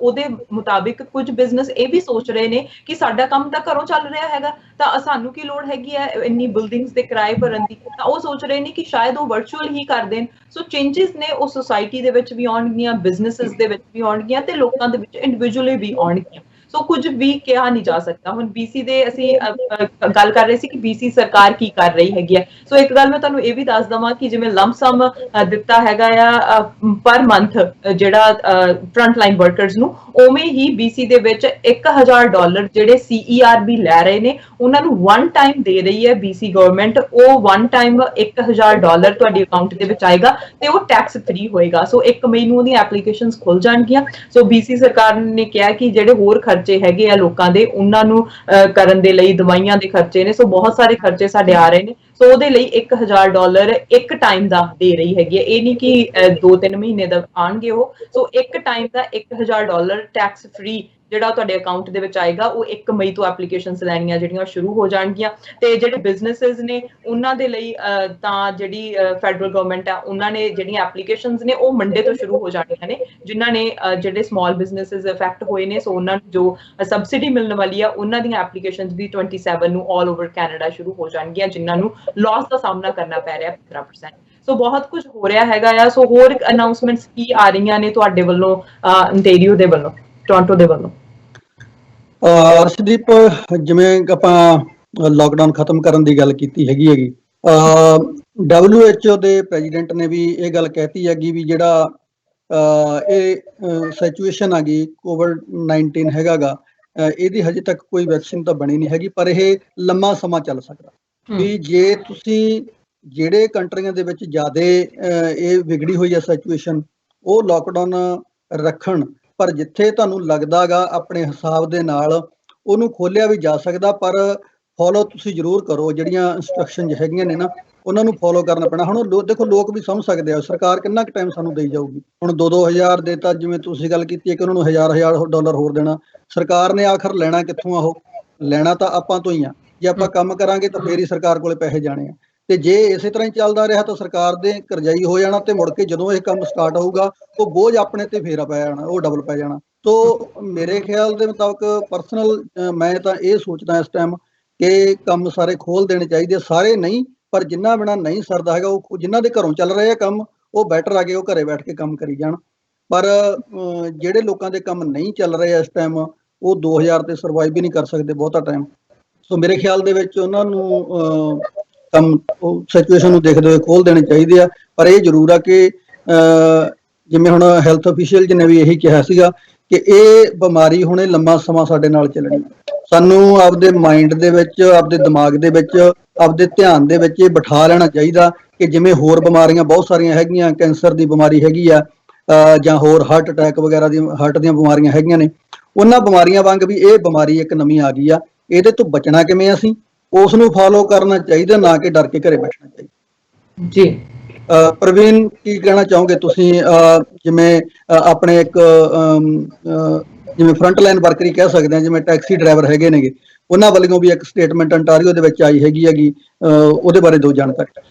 ਉਹਦੇ ਮੁਤਾਬਿਕ ਕੁਝ ਬਿਜ਼ਨਸ ਇਹ ਵੀ ਸੋਚ ਰਹੇ ਨੇ ਕਿ ਸਾਡਾ ਕੰਮ ਤਾਂ ਘਰੋਂ ਚੱਲ ਰਿਹਾ ਹੈਗਾ, ਤਾਂ ਸਾਨੂੰ ਕੀ ਲੋੜ ਹੈਗੀ ਹੈ ਇੰਨੀ ਬਿਲਡਿੰਗਸ ਦੇ ਕਿਰਾਏ ਭਰਨ ਦੀ। ਤਾਂ ਉਹ ਸੋਚ ਰਹੇ ਨੇ ਕਿ ਸ਼ਾਇਦ ਉਹ ਵਰਚੁਅਲ ਹੀ ਕਰ ਦੇਣ। ਸੋ ਚੇਂਜਸ ਨੇ ਉਹ ਸੁਸਾਇਟੀ ਦੇ ਵਿੱਚ ਵੀ ਆਉਣਗੀਆਂ, ਬਿਜ਼ਨੈਸਸ ਦੇ ਵਿੱਚ ਵੀ ਆਉਣਗੀਆਂ ਤੇ ਲੋਕਾਂ ਦੇ ਵਿੱਚ ਇੰਡੀਵਿਜੂਅਲੀ ਵੀ ਆਉਣਗੀਆਂ। ਸੋ ਕੁਝ ਵੀ ਕਿਹਾ ਨਹੀਂ ਜਾ ਸਕਦਾ। ਹੁਣ BC ਦੇ ਅਸੀਂ ਗੱਲ ਕਰ ਰਹੇ ਸੀ ਕਿ BC ਸਰਕਾਰ ਕੀ ਕਰ ਰਹੀ ਹੈਗੀ ਹੈ। ਸੋ ਇੱਕ ਗੱਲ ਮੈਂ ਤੁਹਾਨੂੰ ਇਹ ਵੀ ਦੱਸ ਦਵਾਂ ਕਿ ਜਿਵੇਂ ਲੰਪਸਮ ਦਿੱਤਾ ਹੈਗਾ ਆ ਪਰ ਮੰਥ ਜਿਹੜਾ ਫਰੰਟ ਲਾਈਨ ਵਰਕਰਸ ਨੂੰ, ਉਵੇਂ ਹੀ BC ਦੇ ਵਿੱਚ $1000 ਜਿਹੜੇ CERB ਲੈ ਰਹੇ ਨੇ ਉਹਨਾਂ ਨੂੰ ਵਨ ਟਾਈਮ ਦੇ ਰਹੀ ਹੈ BC ਗਵਰਨਮੈਂਟ। ਉਹ ਵਨ ਟਾਈਮ $1000 ਤੁਹਾਡੇ ਅਕਾਊਂਟ ਦੇ ਵਿੱਚ ਆਏਗਾ ਤੇ ਉਹ ਟੈਕਸ ਫ੍ਰੀ ਹੋਏਗਾ। ਸੋ 1 ਮਈ ਨੂੰ ਉਹਦੀਆਂ ਐਪਲੀਕੇਸ਼ਨਸ ਖੁੱਲ ਜਾਣਗੀਆਂ। ਸੋ BC ਸਰਕਾਰ ਨੇ ਕਿਹਾ ਕਿ ਜਿਹੜੇ ਹੋਰ ਖਰਚੇ ਹੈਗੇ ਆ ਲੋਕਾਂ ਦੇ, ਉਹਨਾਂ ਨੂੰ ਕਰਨ ਦੇ ਲਈ ਦਵਾਈਆਂ ਦੇ ਖਰਚੇ ਨੇ, ਸੋ ਬਹੁਤ ਸਾਰੇ ਖਰਚੇ ਸਾਡੇ ਆ ਰਹੇ ਨੇ। ਸੋ ਉਹਦੇ ਲਈ $1000 ਇੱਕ ਟਾਈਮ ਦਾ ਦੇ ਰਹੀ ਹੈਗੀ ਹੈ। ਇਹ ਨਹੀਂ ਕਿ 2-3 ਮਹੀਨੇ ਦਾ ਆਣਗੇ ਉਹ। ਸੋ ਇੱਕ ਟਾਈਮ ਦਾ $1000 ਟੈਕਸ ਫ੍ਰੀ ਜਿਹੜਾ ਤੁਹਾਡੇ ਅਕਾਊਂਟ ਦੇ ਵਿੱਚ ਆਏਗਾ। ਉਹ 1 ਮਈ ਤੋਂ ਐਪਲੀਕੇਸ਼ਨਸ ਲੈਣੀਆਂ ਜਿਹੜੀਆਂ ਸ਼ੁਰੂ ਹੋ ਜਾਣਗੀਆਂ। ਤੇ ਜਿਹੜੇ ਬਿਜ਼ਨੈਸਸ ਨੇ ਉਹਨਾਂ ਦੇ ਲਈ ਤਾਂ ਜਿਹੜੀ ਫੈਡਰਲ ਗਵਰਨਮੈਂਟ ਆ ਉਹਨਾਂ ਨੇ ਜਿਹੜੀਆਂ ਐਪਲੀਕੇਸ਼ਨਸ ਨੇ ਉਹ ਮੰਡੇ ਤੋਂ ਸ਼ੁਰੂ ਹੋ ਜਾਣੀਆਂ ਨੇ। ਜਿਨ੍ਹਾਂ ਨੇ ਜਿਹੜੇ ਸਮਾਲ ਬਿਜ਼ਨੈਸਸ ਇਫੈਕਟ ਹੋਏ ਨੇ, ਸੋ ਉਹਨਾਂ ਨੂੰ ਜੋ ਸਬਸਿਡੀ ਮਿਲਣ ਵਾਲੀ ਆ ਉਹਨਾਂ ਦੀਆਂ ਐਪਲੀਕੇਸ਼ਨਸ ਵੀ 27 ਨੂੰ ਆਲ ਓਵਰ ਕੈਨੇਡਾ ਸ਼ੁਰੂ ਹੋ ਜਾਣਗੀਆਂ, ਜਿਨ੍ਹਾਂ ਨੂੰ ਲਾਸ ਦਾ ਸਾਹਮਣਾ ਕਰਨਾ ਪੈ ਰਿਹਾ 15%। ਸੋ ਬਹੁਤ ਕੁਝ ਹੋ ਰਿਹਾ ਹੈਗਾ ਆ। ਸੋ ਹੋਰ ਅਨਾਉਂਸਮੈਂਟਸ ਕੀ ਆ ਰਹੀਆਂ ਨੇ ਤੁਹਾਡੇ ਵੱਲੋਂ, ontario ਦੇ ਵੱਲੋਂ, ਟੋਰਾਂਟੋ ਦੇ ਵੱਲੋਂ? ਅਰਸ਼ਦੀਪ, ਜਿਵੇਂ ਆਪਾਂ ਲਾਕਡਾਊਨ ਖਤਮ ਕਰਨ ਦੀ ਗੱਲ ਕੀਤੀ ਹੈਗੀ WHO ਦੇ ਪ੍ਰੈਜ਼ੀਡੈਂਟ ਨੇ ਵੀ ਇਹ ਗੱਲ ਕਹਿਤੀ ਹੈਗੀ ਵੀ ਜਿਹੜਾ ਇਹ ਸਿਚੁਏਸ਼ਨ ਆ ਗਈ COVID-19 ਹੈਗਾਗਾ, ਇਹਦੀ ਹਜੇ ਤੱਕ ਕੋਈ ਵੈਕਸੀਨ ਤਾਂ ਬਣੀ ਨਹੀਂ ਹੈਗੀ, ਪਰ ਇਹ ਲੰਮਾ ਸਮਾਂ ਚੱਲ ਸਕਦਾ। ਵੀ ਜੇ ਤੁਸੀਂ ਜਿਹੜੇ ਕੰਟਰੀਆਂ ਦੇ ਵਿੱਚ ਜ਼ਿਆਦਾ ਇਹ ਵਿਗੜੀ ਹੋਈ ਹੈ ਸਿਚੁਏਸ਼ਨ, ਉਹ ਲਾਕਡਾਊਨ ਰੱਖਣ, ਪਰ ਜਿੱਥੇ ਤੁਹਾਨੂੰ ਲੱਗਦਾਗਾ ਆਪਣੇ ਹਿਸਾਬ ਦੇ ਨਾਲ ਉਹਨੂੰ ਖੋਲਿਆ ਵੀ ਜਾ ਸਕਦਾ, ਪਰ ਫੋਲੋ ਤੁਸੀਂ ਜ਼ਰੂਰ ਕਰੋ। ਜਿਹੜੀਆਂ ਇੰਸਟਰਕਸ਼ਨ ਹੈਗੀਆਂ ਨੇ ਨਾ, ਉਹਨਾਂ ਨੂੰ ਫੋਲੋ ਕਰਨਾ ਪੈਣਾ। ਹੁਣ ਦੇਖੋ ਲੋਕ ਵੀ ਸਮਝ ਸਕਦੇ ਆ ਸਰਕਾਰ ਕਿੰਨਾ ਕੁ ਟਾਈਮ ਸਾਨੂੰ ਦੇਈ ਜਾਊਗੀ। ਹੁਣ 2-2 ਹਜ਼ਾਰ ਦੇ ਤਾਂ ਜਿਵੇਂ ਤੁਸੀਂ ਗੱਲ ਕੀਤੀ ਹੈ ਕਿ ਉਹਨਾਂ ਨੂੰ $1000 ਹੋਰ ਦੇਣਾ, ਸਰਕਾਰ ਨੇ ਆਖਰ ਲੈਣਾ ਕਿੱਥੋਂ ਆ? ਉਹ ਲੈਣਾ ਤਾਂ ਆਪਾਂ ਤੋਂ ਹੀ ਆ। ਜੇ ਆਪਾਂ ਕੰਮ ਕਰਾਂਗੇ ਤਾਂ ਫੇਰ ਹੀ ਸਰਕਾਰ ਕੋਲੇ ਪੈਸੇ ਜਾਣੇ ਆ। ਤੇ ਜੇ ਇਸੇ ਤਰ੍ਹਾਂ ਹੀ ਚੱਲਦਾ ਰਿਹਾ ਤਾਂ ਸਰਕਾਰ ਦੇ ਕਰਜ਼ਾਈ ਹੋ ਜਾਣਾ, ਤੇ ਮੁੜ ਕੇ ਜਦੋਂ ਇਹ ਕੰਮ ਸਟਾਰਟ ਹੋਊਗਾ ਉਹ ਬੋਝ ਆਪਣੇ ਤੇ ਫੇਰ ਪੈ ਜਾਣਾ, ਉਹ ਡਬਲ ਪੈ ਜਾਣਾ। ਤੋ ਮੇਰੇ ਖਿਆਲ ਦੇ ਮੁਤਾਬਕ ਪਰਸਨਲ ਮੈਂ ਤਾਂ ਇਹ ਸੋਚਦਾ ਇਸ ਟਾਈਮ ਕਿ ਕੰਮ ਸਾਰੇ ਖੋਲ ਦੇਣੇ ਚਾਹੀਦੇ। ਸਾਰੇ ਨਹੀਂ, ਪਰ ਜਿੰਨਾ ਬਿਨਾਂ ਨਹੀਂ ਸਰਦਾ ਹੈਗਾ, ਉਹ ਜਿਨ੍ਹਾਂ ਦੇ ਘਰੋਂ ਚੱਲ ਰਹੇ ਆ ਕੰਮ, ਉਹ ਬੈਟਰ ਆ ਕੇ ਉਹ ਘਰੇ ਬੈਠ ਕੇ ਕੰਮ ਕਰੀ ਜਾਣ। ਪਰ ਜਿਹੜੇ ਲੋਕਾਂ ਦੇ ਕੰਮ ਨਹੀਂ ਚੱਲ ਰਹੇ ਇਸ ਟਾਈਮ, ਉਹ 2000 ਤੇ ਸਰਵਾਈਵ ਵੀ ਨਹੀਂ ਕਰ ਸਕਦੇ ਬਹੁਤਾ ਟਾਈਮ। ਸੋ ਮੇਰੇ ਖਿਆਲ ਦੇ ਵਿੱਚ ਉਹਨਾਂ ਨੂੰ ਕੰਮ ਸਿਚੁਏਸ਼ਨ ਨੂੰ ਦੇਖਦੇ ਹੋਏ ਖੋਲ ਦੇਣੇ ਚਾਹੀਦੇ ਆ। ਪਰ ਇਹ ਜ਼ਰੂਰ ਆ ਕਿ ਜਿਵੇਂ ਹੁਣ ਹੈਲਥ ਅਫੀਸ਼ੀਅਲ ਨੇ ਵੀ ਇਹੀ ਕਿਹਾ ਸੀਗਾ ਕਿ ਇਹ ਬਿਮਾਰੀ ਹੁਣੇ ਲੰਮਾ ਸਮਾਂ ਸਾਡੇ ਨਾਲ ਚੱਲਣੀ। ਸਾਨੂੰ ਆਪਦੇ ਮਾਈਂਡ ਦੇ ਵਿੱਚ, ਆਪਦੇ ਦਿਮਾਗ ਦੇ ਵਿੱਚ, ਆਪਦੇ ਧਿਆਨ ਦੇ ਵਿੱਚ ਇਹ ਬਿਠਾ ਲੈਣਾ ਚਾਹੀਦਾ ਕਿ ਜਿਵੇਂ ਹੋਰ ਬਿਮਾਰੀਆਂ ਬਹੁਤ ਸਾਰੀਆਂ ਹੈਗੀਆਂ, ਕੈਂਸਰ ਦੀ ਬਿਮਾਰੀ ਹੈਗੀ ਆ, ਜਾਂ ਹੋਰ ਹਾਰਟ ਅਟੈਕ ਵਗੈਰਾ ਦੀ ਹਾਰਟ ਦੀਆਂ ਬਿਮਾਰੀਆਂ ਹੈਗੀਆਂ ਨੇ, ਉਹਨਾਂ ਬਿਮਾਰੀਆਂ ਵਾਂਗ ਵੀ ਇਹ ਬਿਮਾਰੀ ਇੱਕ ਨਵੀਂ ਆ ਗਈ ਆ। ਇਹਦੇ ਤੋਂ ਬਚਣਾ ਕਿਵੇਂ ਅਸੀਂ, ਉਸ ਨੂੰ ਫੋਲੋ ਕਰਨਾ ਚਾਹੀਦਾ, ਨਾ ਕਿ ਡਰ ਕੇ ਘਰੇ ਬੈਠਣਾ ਚਾਹੀਦਾ। ਜੀ ਪ੍ਰਵੀਨ, ਕੀ ਕਹਿਣਾ ਚਾਹੋਗੇ ਤੁਸੀਂ? ਜਿਵੇਂ ਆਪਣੇ ਇੱਕ ਜਿਵੇਂ ਫਰੰਟ ਲਾਈਨ ਵਰਕਰ ਹੀ ਕਹਿ ਸਕਦੇ ਹਾਂ, ਜਿਵੇਂ ਟੈਕਸੀ ਡਰਾਈਵਰ ਹੈਗੇ ਨੇਗੇ, ਉਹਨਾਂ ਵੱਲੋਂ ਵੀ ਇੱਕ ਸਟੇਟਮੈਂਟ ਅੰਟਾਰੀਓ ਦੇ ਵਿੱਚ ਆਈ ਹੈਗੀ, ਉਹਦੇ ਬਾਰੇ ਦਿਓ ਜਾਣਕਾਰੀ।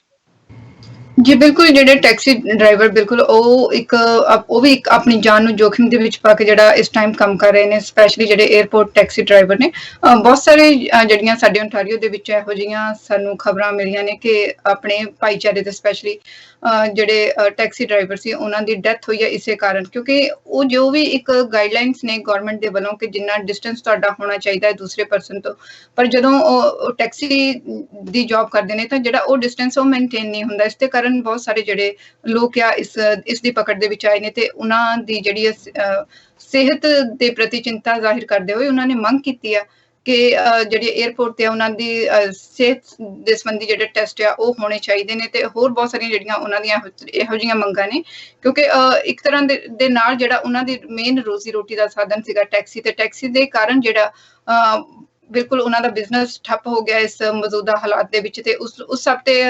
ਜੀ ਬਿਲਕੁਲ, ਜਿਹੜੇ ਟੈਕਸੀ ਡਰਾਈਵਰ ਬਿਲਕੁਲ ਉਹ ਵੀ ਇੱਕ ਆਪਣੀ ਜਾਨ ਨੂੰ ਜੋਖਿਮ ਦੇ ਵਿੱਚ ਪਾ ਕੇ ਜਿਹੜਾ ਇਸ ਟਾਈਮ ਕੰਮ ਕਰ ਰਹੇ ਨੇ, ਸਪੈਸ਼ਲੀ ਜਿਹੜੇ 에ਅਰਪੋਰਟ ਟੈਕਸੀ ਡਰਾਈਵਰ ਨੇ। ਬਹੁਤ ਸਾਰੇ ਜਿਹੜੀਆਂ ਸਾਡੇ ontario ਦੇ ਵਿੱਚ ਇਹੋ ਜਿਹੀਆਂ ਸਾਨੂੰ ਖਬਰਾਂ ਮਿਲੀਆਂ ਨੇ ਕਿ ਆਪਣੇ ਭਾਈਚਾਰੇ ਦੇ ਸਪੈਸ਼ਲੀ ਜਿਹੜੇ ਟੈਕਸੀ ਡਰਾਈਵਰ ਸੀ ਉਹਨਾਂ ਦੀ ਡੈਥ ਹੋਈ ਹੈ ਇਸੇ ਕਾਰਨ, ਕਿਉਂਕਿ ਉਹ ਜੋ ਵੀ ਇੱਕ ਗਾਈਡਲਾਈਨਸ ਨੇ ਗਵਰਨਮੈਂਟ ਦੇ ਵੱਲੋਂ ਕਿ ਜਿੰਨਾ ਡਿਸਟੈਂਸ ਤੁਹਾਡਾ ਹੋਣਾ ਚਾਹੀਦਾ ਹੈ ਦੂਸਰੇ ਪਰਸਨ ਤੋਂ, ਪਰ ਜਦੋਂ ਉਹ ਟੈਕਸੀ ਦੀ ਜੌਬ ਕਰਦੇ ਨੇ ਤਾਂ ਜਿਹੜਾ ਉਹ ਡਿਸਟੈਂਸ ਉਹ ਮੇਨਟੇਨ ਨਹੀਂ ਹੁੰਦਾ। ਇਸ ਦੇ ਕਾਰਨ ਬਹੁਤ ਸਾਰੇ ਜਿਹੜੇ ਲੋਕ ਆ ਇਸ ਦੀ ਪਕੜ ਦੇ ਵਿੱਚ ਆਏ ਨੇ ਤੇ ਉਹਨਾਂ ਦੀ ਜਿਹੜੀ ਸਿਹਤ ਦੇ ਪ੍ਰਤੀ ਚਿੰਤਾ ਜ਼ਾਹਿਰ ਕਰਦੇ ਹੋਏ ਉਹਨਾਂ ਨੇ ਮੰਗ ਕੀਤੀ ਆ ਕਿ ਜਿਹੜੇ 에ਅਰਪੋਰਟ ਤੇ ਉਹਨਾਂ ਦੀ ਸਿਹਤ ਦੇ ਸੰਬੰਧੀ ਜਿਹੜੇ ਟੈਸਟ ਆ ਉਹ ਹੋਣੇ ਚਾਹੀਦੇ ਨੇ, ਤੇ ਹੋਰ ਬਹੁਤ ਸਾਰੀਆਂ ਜਿਹੜੀਆਂ ਉਹਨਾਂ ਦੀਆਂ ਇਹੋ ਜਿਹੀਆਂ ਮੰਗਾਂ ਨੇ, ਕਿਉਂਕਿ ਇੱਕ ਤਰ੍ਹਾਂ ਦੇ ਨਾਲ ਜਿਹੜਾ ਉਹਨਾਂ ਦੀ ਮੇਨ ਰੋਜ਼ੀ ਰੋਟੀ ਦਾ ਸਾਧਨ ਸੀਗਾ ਟੈਕਸੀ, ਤੇ ਟੈਕਸੀ ਦੇ ਕਾਰਨ ਜਿਹੜਾ ਬਿਲਕੁਲ ਉਹਨਾਂ ਦਾ ਬਿਜ਼ਨਸ ਠੱਪ ਹੋ ਗਿਆ ਇਸ ਮੌਜੂਦਾ ਹਾਲਾਤ ਦੇ ਵਿੱਚ। ਤੇ ਉਸ ਸਭ ਤੇ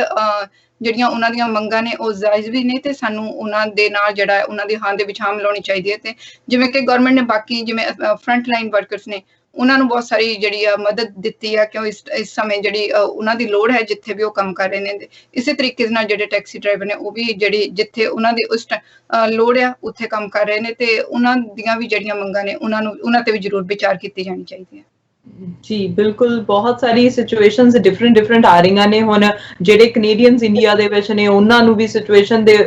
ਜਿਹੜੀਆਂ ਉਹਨਾਂ ਦੀਆਂ ਮੰਗਾਂ ਨੇ ਉਹ ਜਾਇਜ਼ ਵੀ ਨੇ, ਤੇ ਸਾਨੂੰ ਉਹਨਾਂ ਦੇ ਨਾਲ ਜਿਹੜਾ ਉਹਨਾਂ ਦੀ ਹਾਂ ਦੇ ਵਿੱਚ ਹਾਂ ਮਿਲਾਉਣੀ ਚਾਹੀਦੀ ਹੈ। ਤੇ ਜਿਵੇਂ ਕਿ ਗਵਰਨਮੈਂਟ ਨੇ ਬਾਕੀ ਜਿਵੇਂ ਫਰੰਟ ਲਾਈਨ ਵਰਕਰਸ ਨੇ ਉਹਨਾਂ ਨੂੰ ਬਹੁਤ ਸਾਰੀ ਜਿਹੜੀ ਆ ਮਦਦ ਦਿੱਤੀ ਆ, ਕਿਉਂ ਇਸ ਸਮੇਂ ਜਿਹੜੀ ਉਹਨਾਂ ਦੀ ਲੋੜ ਹੈ ਜਿੱਥੇ ਵੀ ਉਹ ਕੰਮ ਕਰ ਰਹੇ ਨੇ। ਇਸੇ ਤਰੀਕੇ ਦੇ ਨਾਲ ਜਿਹੜੇ ਟੈਕਸੀ ਡਰਾਈਵਰ ਨੇ ਉਹ ਵੀ ਜਿਹੜੀ ਜਿੱਥੇ ਉਹਨਾਂ ਦੀ ਉਸ ਲੋੜ ਆ ਉੱਥੇ ਕੰਮ ਕਰ ਰਹੇ ਨੇ, ਤੇ ਉਹਨਾਂ ਦੀਆਂ ਵੀ ਜਿਹੜੀਆਂ ਮੰਗਾਂ ਨੇ ਉਹਨਾਂ ਤੇ ਵੀ ਜ਼ਰੂਰ ਵਿਚਾਰ ਕੀਤੀ ਜਾਣੀ ਚਾਹੀਦੀ ਹੈ। ਜੀ ਬਿਲਕੁਲ, ਬਹੁਤ ਸਾਰੀ ਸਿਚੁਏਸ਼ਨਸ ਡਿਫਰੈਂਟ ਆ ਰਹੀਆਂ ਨੇ। ਹੁਣ ਜਿਹੜੇ ਕੈਨੇਡੀਅਨਸ ਇੰਡੀਆ ਦੇ ਵਿੱਚ ਨੇ ਉਹਨਾਂ ਨੂੰ ਵੀ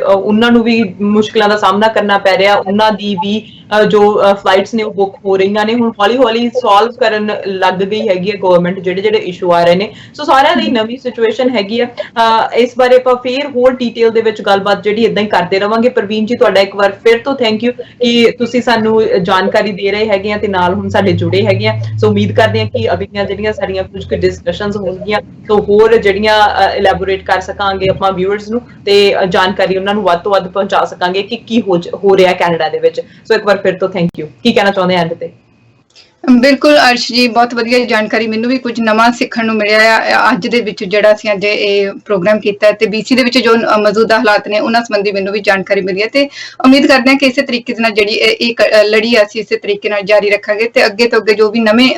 ਉਹਨਾਂ ਨੂੰ ਵੀ ਮੁਸ਼ਕਲਾਂ ਦਾ ਸਾਹਮਣਾ ਕਰਨਾ ਪੈ ਰਿਹਾ। ਉਹਨਾਂ ਦੀ ਵੀ ਜੋ ਫਲਾਈਟਸ ਨੇ ਉਹ ਬੁੱਕ ਹੋ ਰਹੀਆਂ ਨੇ। ਹੁਣ ਹੌਲੀ ਸੋਲਵ ਕਰਨ ਲੱਗ ਗਈ ਹੈਗੀ ਹੈ ਗਵਰਨਮੈਂਟ ਜਿਹੜੇ ਇਸ਼ੂ ਆ ਰਹੇ ਨੇ। ਸੋ ਸਾਰਿਆਂ ਦੀ ਨਵੀਂ ਸਿਚੁਏਸ਼ਨ ਹੈਗੀ ਆ। ਇਸ ਬਾਰੇ ਆਪਾਂ ਫੇਰ ਹੋਰ ਡਿਟੇਲ ਦੇ ਵਿੱਚ ਗੱਲਬਾਤ ਜਿਹੜੀ ਇਦਾਂ ਹੀ ਕਰਦੇ ਰਵਾਂਗੇ। ਪ੍ਰਵੀਨ ਜੀ, ਤੁਹਾਡਾ ਇੱਕ ਵਾਰ ਫਿਰ ਤੋਂ ਥੈਂਕ ਯੂ ਕਿ ਤੁਸੀਂ ਸਾਨੂੰ ਜਾਣਕਾਰੀ ਦੇ ਰਹੇ ਹੈਗੇ ਆ ਤੇ ਨਾਲ ਹੁਣ ਸਾਡੇ ਜੁੜੇ ਹੈਗੇ ਆ। ਸੋ ਉਮੀਦ ਕਰਦੇ ਹਾਂ ਕਿ ਅਗਲੀਆਂ ਜਿਹੜੀਆਂ ਸਾਡੀਆਂ ਕੁਝ ਡਿਸਕਸ਼ਨਸ ਹੋਣਗੀਆਂ ਸੋ ਹੋਰ ਜਿਹੜੀਆਂ ਇਲੈਬੋਰੇਟ ਕਰ ਸਕਾਂਗੇ ਆਪਾਂ ਵਿਊਅਰਸ ਨੂੰ, ਤੇ ਜਾਣਕਾਰੀ ਉਹਨਾਂ ਨੂੰ ਵੱਧ ਤੋਂ ਵੱਧ ਪਹੁੰਚਾ ਸਕਾਂਗੇ ਕਿ ਕੀ ਹੋ ਰਿਹਾ ਕੈਨੇਡਾ ਦੇ ਵਿੱਚ। ਸੋ ਇੱਕ ਵਾਰ ਫਿਰ ਤੋਂ ਥੈਂਕ ਯੂ। ਕੀ ਕਹਿਣਾ ਚਾਹੁੰਦੇ ਐਂਡ ਤੇ? ਬਿਲਕੁਲ ਅਰਸ਼ ਜੀ, ਬਹੁਤ ਵਧੀਆ ਜਾਣਕਾਰੀ, ਮੈਨੂੰ ਵੀ ਕੁਝ ਨਵਾਂ ਸਿੱਖਣ ਨੂੰ ਮਿਲਿਆ ਆ ਅੱਜ ਦੇ ਵਿੱਚ ਜਿਹੜਾ ਅਸੀਂ ਅੱਜ ਇਹ ਪ੍ਰੋਗਰਾਮ ਕੀਤਾ, ਤੇ BC ਦੇ ਵਿੱਚ ਜੋ ਮੌਜੂਦਾ ਹਾਲਾਤ ਨੇ ਉਹਨਾਂ ਸੰਬੰਧੀ ਮੈਨੂੰ ਵੀ ਜਾਣਕਾਰੀ ਮਿਲੀ ਹੈ। ਤੇ ਉਮੀਦ ਕਰਦੇ ਹਾਂ ਕਿ ਇਸੇ ਤਰੀਕੇ ਦੇ ਨਾਲ ਜਿਹੜੀ ਇਹ ਲੜੀ ਅਸੀਂ ਇਸੇ ਤਰੀਕੇ ਨਾਲ ਜਾਰੀ ਰੱਖਾਂਗੇ, ਤੇ ਅੱਗੇ ਤੋਂ ਅੱਗੇ ਜੋ ਵੀ ਨਵੇਂ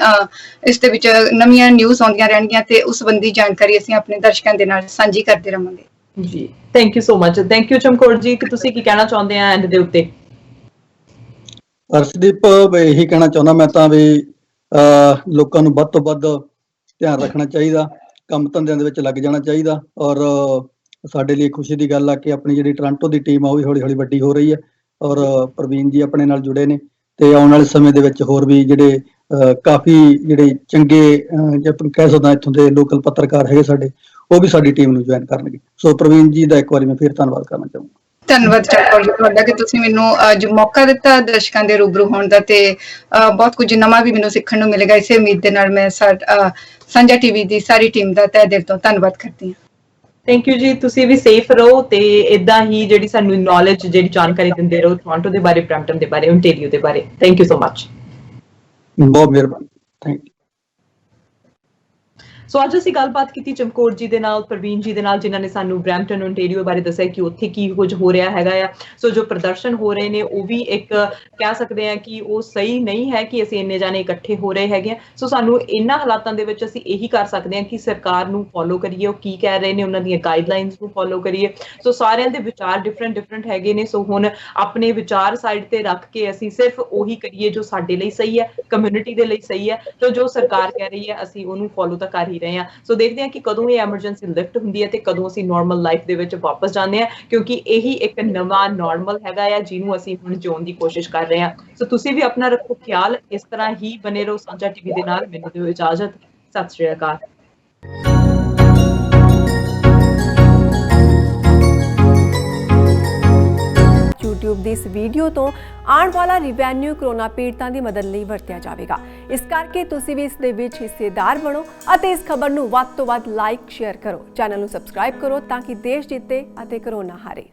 ਇਸ ਦੇ ਵਿੱਚ ਨਵੀਆਂ ਨਿਊਜ਼ ਆਉਂਦੀਆਂ ਰਹਿਣਗੀਆਂ ਤੇ ਉਸ ਸੰਬੰਧੀ ਜਾਣਕਾਰੀ ਅਸੀਂ ਆਪਣੇ ਦਰਸ਼ਕਾਂ ਦੇ ਨਾਲ ਸਾਂਝੀ ਕਰਦੇ ਰਹਾਂਗੇ। ਜੀ thank you so much. Thank you Chamkaur ਜੀ, ਕਿ ਤੁਸੀਂ ਕੀ ਕਹਿਣਾ ਚਾਹੁੰਦੇ ਆ ਐਂਡ ਦੇ ਉੱਤੇ? ਅਰਸ਼ਦੀਪ, ਇਹੀ ਕਹਿਣਾ ਚਾਹੁੰਦਾ ਮੈਂ ਤਾਂ ਵੀ ਲੋਕਾਂ ਨੂੰ ਵੱਧ ਤੋਂ ਵੱਧ ਧਿਆਨ ਰੱਖਣਾ ਚਾਹੀਦਾ, ਕੰਮ ਧੰਦਿਆਂ ਦੇ ਵਿੱਚ ਲੱਗ ਜਾਣਾ ਚਾਹੀਦਾ। ਔਰ ਸਾਡੇ ਲਈ ਖੁਸ਼ੀ ਦੀ ਗੱਲ ਆ ਕਿ ਆਪਣੀ ਜਿਹੜੀ ਟੋਰਾਂਟੋ ਦੀ ਟੀਮ ਆ ਉਹ ਵੀ ਹੌਲੀ ਵੱਡੀ ਹੋ ਰਹੀ ਹੈ। ਔਰ ਪ੍ਰਵੀਨ ਜੀ ਆਪਣੇ ਨਾਲ ਜੁੜੇ ਨੇ, ਤੇ ਆਉਣ ਵਾਲੇ ਸਮੇਂ ਦੇ ਵਿੱਚ ਹੋਰ ਵੀ ਜਿਹੜੇ ਕਾਫੀ ਜਿਹੜੇ ਚੰਗੇ ਜੇ ਆਪਾਂ ਕਹਿ ਸਕਦਾ ਇੱਥੋਂ ਦੇ ਲੋਕਲ ਪੱਤਰਕਾਰ ਹੈਗੇ ਸਾਡੇ, ਉਹ ਵੀ ਸਾਡੀ ਟੀਮ ਨੂੰ ਜੁਆਇਨ ਕਰਨਗੇ। ਸੋ ਪ੍ਰਵੀਨ ਜੀ ਦਾ ਇੱਕ ਵਾਰੀ ਮੈਂ ਫਿਰ ਧੰਨਵਾਦ ਕਰਨਾ ਚਾਹੂੰਗਾ। ਧੰਨਵਾਦ ਚਮਕੌਰ ਜੀ ਤੁਹਾਡਾ ਕਿ ਤੁਸੀਂ ਮੈਨੂੰ ਅੱਜ ਮੌਕਾ ਦਿੱਤਾ ਦਰਸ਼ਕਾਂ ਦੇ ਰੂਬਰੂ ਹੋਣ ਦਾ, ਤੇ ਬਹੁਤ ਕੁਝ ਨਵਾਂ ਵੀ ਮੈਨੂੰ ਸਿੱਖਣ ਨੂੰ ਮਿਲੇਗਾ। ਇਸੇ ਉਮੀਦ ਦੇ ਨਾਲ ਮੈਂ ਸਾਂਝਾ TV ਦੀ ਸਾਰੀ ਟੀਮ ਦਾ ਤਹਿ ਦਿਲ ਤੋਂ ਧੰਨਵਾਦ ਕਰਦੀ ਹਾਂ। ਥੈਂਕ ਯੂ ਜੀ, ਤੁਸੀਂ ਵੀ ਸੇਫ ਰਹੋ ਤੇ ਇਦਾਂ ਹੀ ਜਿਹੜੀ ਸਾਨੂੰ ਨੌਲੇਜ ਜਿਹੜੀ ਜਾਣਕਾਰੀ ਦਿੰਦੇ ਰਹੋ ਟੋਰਾਂਟੋ ਦੇ ਬਾਰੇ, ਬਰੈਂਪਟਨ ਦੇ ਬਾਰੇ, ਓਨਟਾਰੀਓ ਦੇ ਬਾਰੇ। Thank you so much. ਬਹੁਤ ਮਿਹਰਬਾਨੀ, ਥੈਂਕ ਯੂ। ਸੋ ਅੱਜ ਅਸੀਂ ਗੱਲਬਾਤ ਕੀਤੀ ਚਮਕੌਰ ਜੀ ਦੇ ਨਾਲ, ਪ੍ਰਵੀਨ ਜੀ ਦੇ ਨਾਲ, ਜਿਨ੍ਹਾਂ ਨੇ ਸਾਨੂੰ ਬਰੈਂਪਟਨ ਓਨਟਾਰੀਓ ਬਾਰੇ ਦੱਸਿਆ ਕਿ ਉੱਥੇ ਕੀ ਕੁਝ ਹੋ ਰਿਹਾ ਹੈਗਾ ਆ। ਸੋ ਜੋ ਪ੍ਰਦਰਸ਼ਨ ਹੋ ਰਹੇ ਨੇ ਉਹ ਵੀ ਇੱਕ ਕਹਿ ਸਕਦੇ ਆ ਕਿ ਉਹ ਸਹੀ ਨਹੀਂ ਹੈ ਕਿ ਅਸੀਂ ਇੰਨੇ ਜਾਣੇ ਇਕੱਠੇ ਹੋ ਰਹੇ ਹੈਗੇ ਆ। ਸੋ ਸਾਨੂੰ ਇਹਨਾਂ ਹਾਲਾਤਾਂ ਦੇ ਵਿੱਚ ਅਸੀਂ ਇਹੀ ਕਰ ਸਕਦੇ ਹਾਂ ਕਿ ਸਰਕਾਰ ਨੂੰ ਫੋਲੋ ਕਰੀਏ, ਉਹ ਕੀ ਕਹਿ ਰਹੇ ਨੇ ਉਹਨਾਂ ਦੀਆਂ ਗਾਈਡਲਾਈਨਸ ਨੂੰ ਫੋਲੋ ਕਰੀਏ। ਸੋ ਸਾਰਿਆਂ ਦੇ ਵਿਚਾਰ ਡਿਫਰੈਂਟ ਹੈਗੇ ਨੇ। ਸੋ ਹੁਣ ਆਪਣੇ ਵਿਚਾਰ ਸਾਈਡ ਤੇ ਰੱਖ ਕੇ ਅਸੀਂ ਸਿਰਫ ਉਹੀ ਕਰੀਏ ਜੋ ਸਾਡੇ ਲਈ ਸਹੀ ਹੈ, ਕਮਿਊਨਿਟੀ ਦੇ ਲਈ ਸਹੀ ਹੈ। ਤੇ ਜੋ ਸਰਕਾਰ ਕਹਿ ਰਹੀ ਹੈ ਅਸੀਂ ਉਹਨੂੰ ਫੋਲੋ ਤਾਂ ਕਰ ਹੀ ਰਹੇ ਹਾਂ। ਸੋ ਦੇਖਦੇ ਹਾਂ ਕਿ ਕਦੋਂ ਇਹ ਐਮਰਜੈਂਸੀ ਲਿਫਟ ਹੁੰਦੀ ਹੈ ਤੇ ਕਦੋਂ ਅਸੀਂ ਨਾਰਮਲ ਲਾਈਫ ਦੇ ਵਿੱਚ ਵਾਪਸ ਜਾਂਦੇ ਹਾਂ, ਕਿਉਂਕਿ ਇਹੀ ਇੱਕ ਨਵਾਂ ਨਾਰਮਲ ਹੈਗਾ ਆ ਜਿਹਨੂੰ ਅਸੀਂ ਹੁਣ ਜਿਉਣ ਦੀ ਕੋਸ਼ਿਸ਼ ਕਰ ਰਹੇ ਹਾਂ। ਸੋ ਤੁਸੀਂ ਵੀ ਆਪਣਾ ਰੱਖੋ ਖਿਆਲ, ਇਸ ਤਰ੍ਹਾਂ ਹੀ ਬਨੇ ਰਹੋ ਸਾਂਝਾ TV ਦੇ ਨਾਲ। ਮੈਨੂੰ ਦਿਓ ਇਜਾਜ਼ਤ, ਸਤਿ ਸ਼੍ਰੀ ਅਕਾਲ। YouTube ਦੀ ਇਸ ਵੀਡੀਓ ਤੋਂ ਆਉਣ ਵਾਲਾ ਰਿਵੈਨਿਊ ਕਰੋਨਾ ਪੀੜਤਾਂ ਦੀ ਮਦਦ ਲਈ ਵਰਤਿਆ ਜਾਵੇਗਾ। ਇਸ ਕਰਕੇ ਤੁਸੀਂ ਵੀ ਇਸ ਦੇ ਵਿੱਚ ਹਿੱਸੇਦਾਰ ਬਣੋ ਅਤੇ ਇਸ ਖਬਰ ਨੂੰ ਵੱਧ ਤੋਂ ਵੱਧ ਲਾਈਕ, ਸ਼ੇਅਰ ਕਰੋ। ਚੈਨਲ ਨੂੰ ਸਬਸਕ੍ਰਾਈਬ ਕਰੋ ਤਾਂ ਕਿ ਦੇਸ਼ ਜਿੱਤੇ ਅਤੇ ਕਰੋਨਾ ਹਾਰੇ।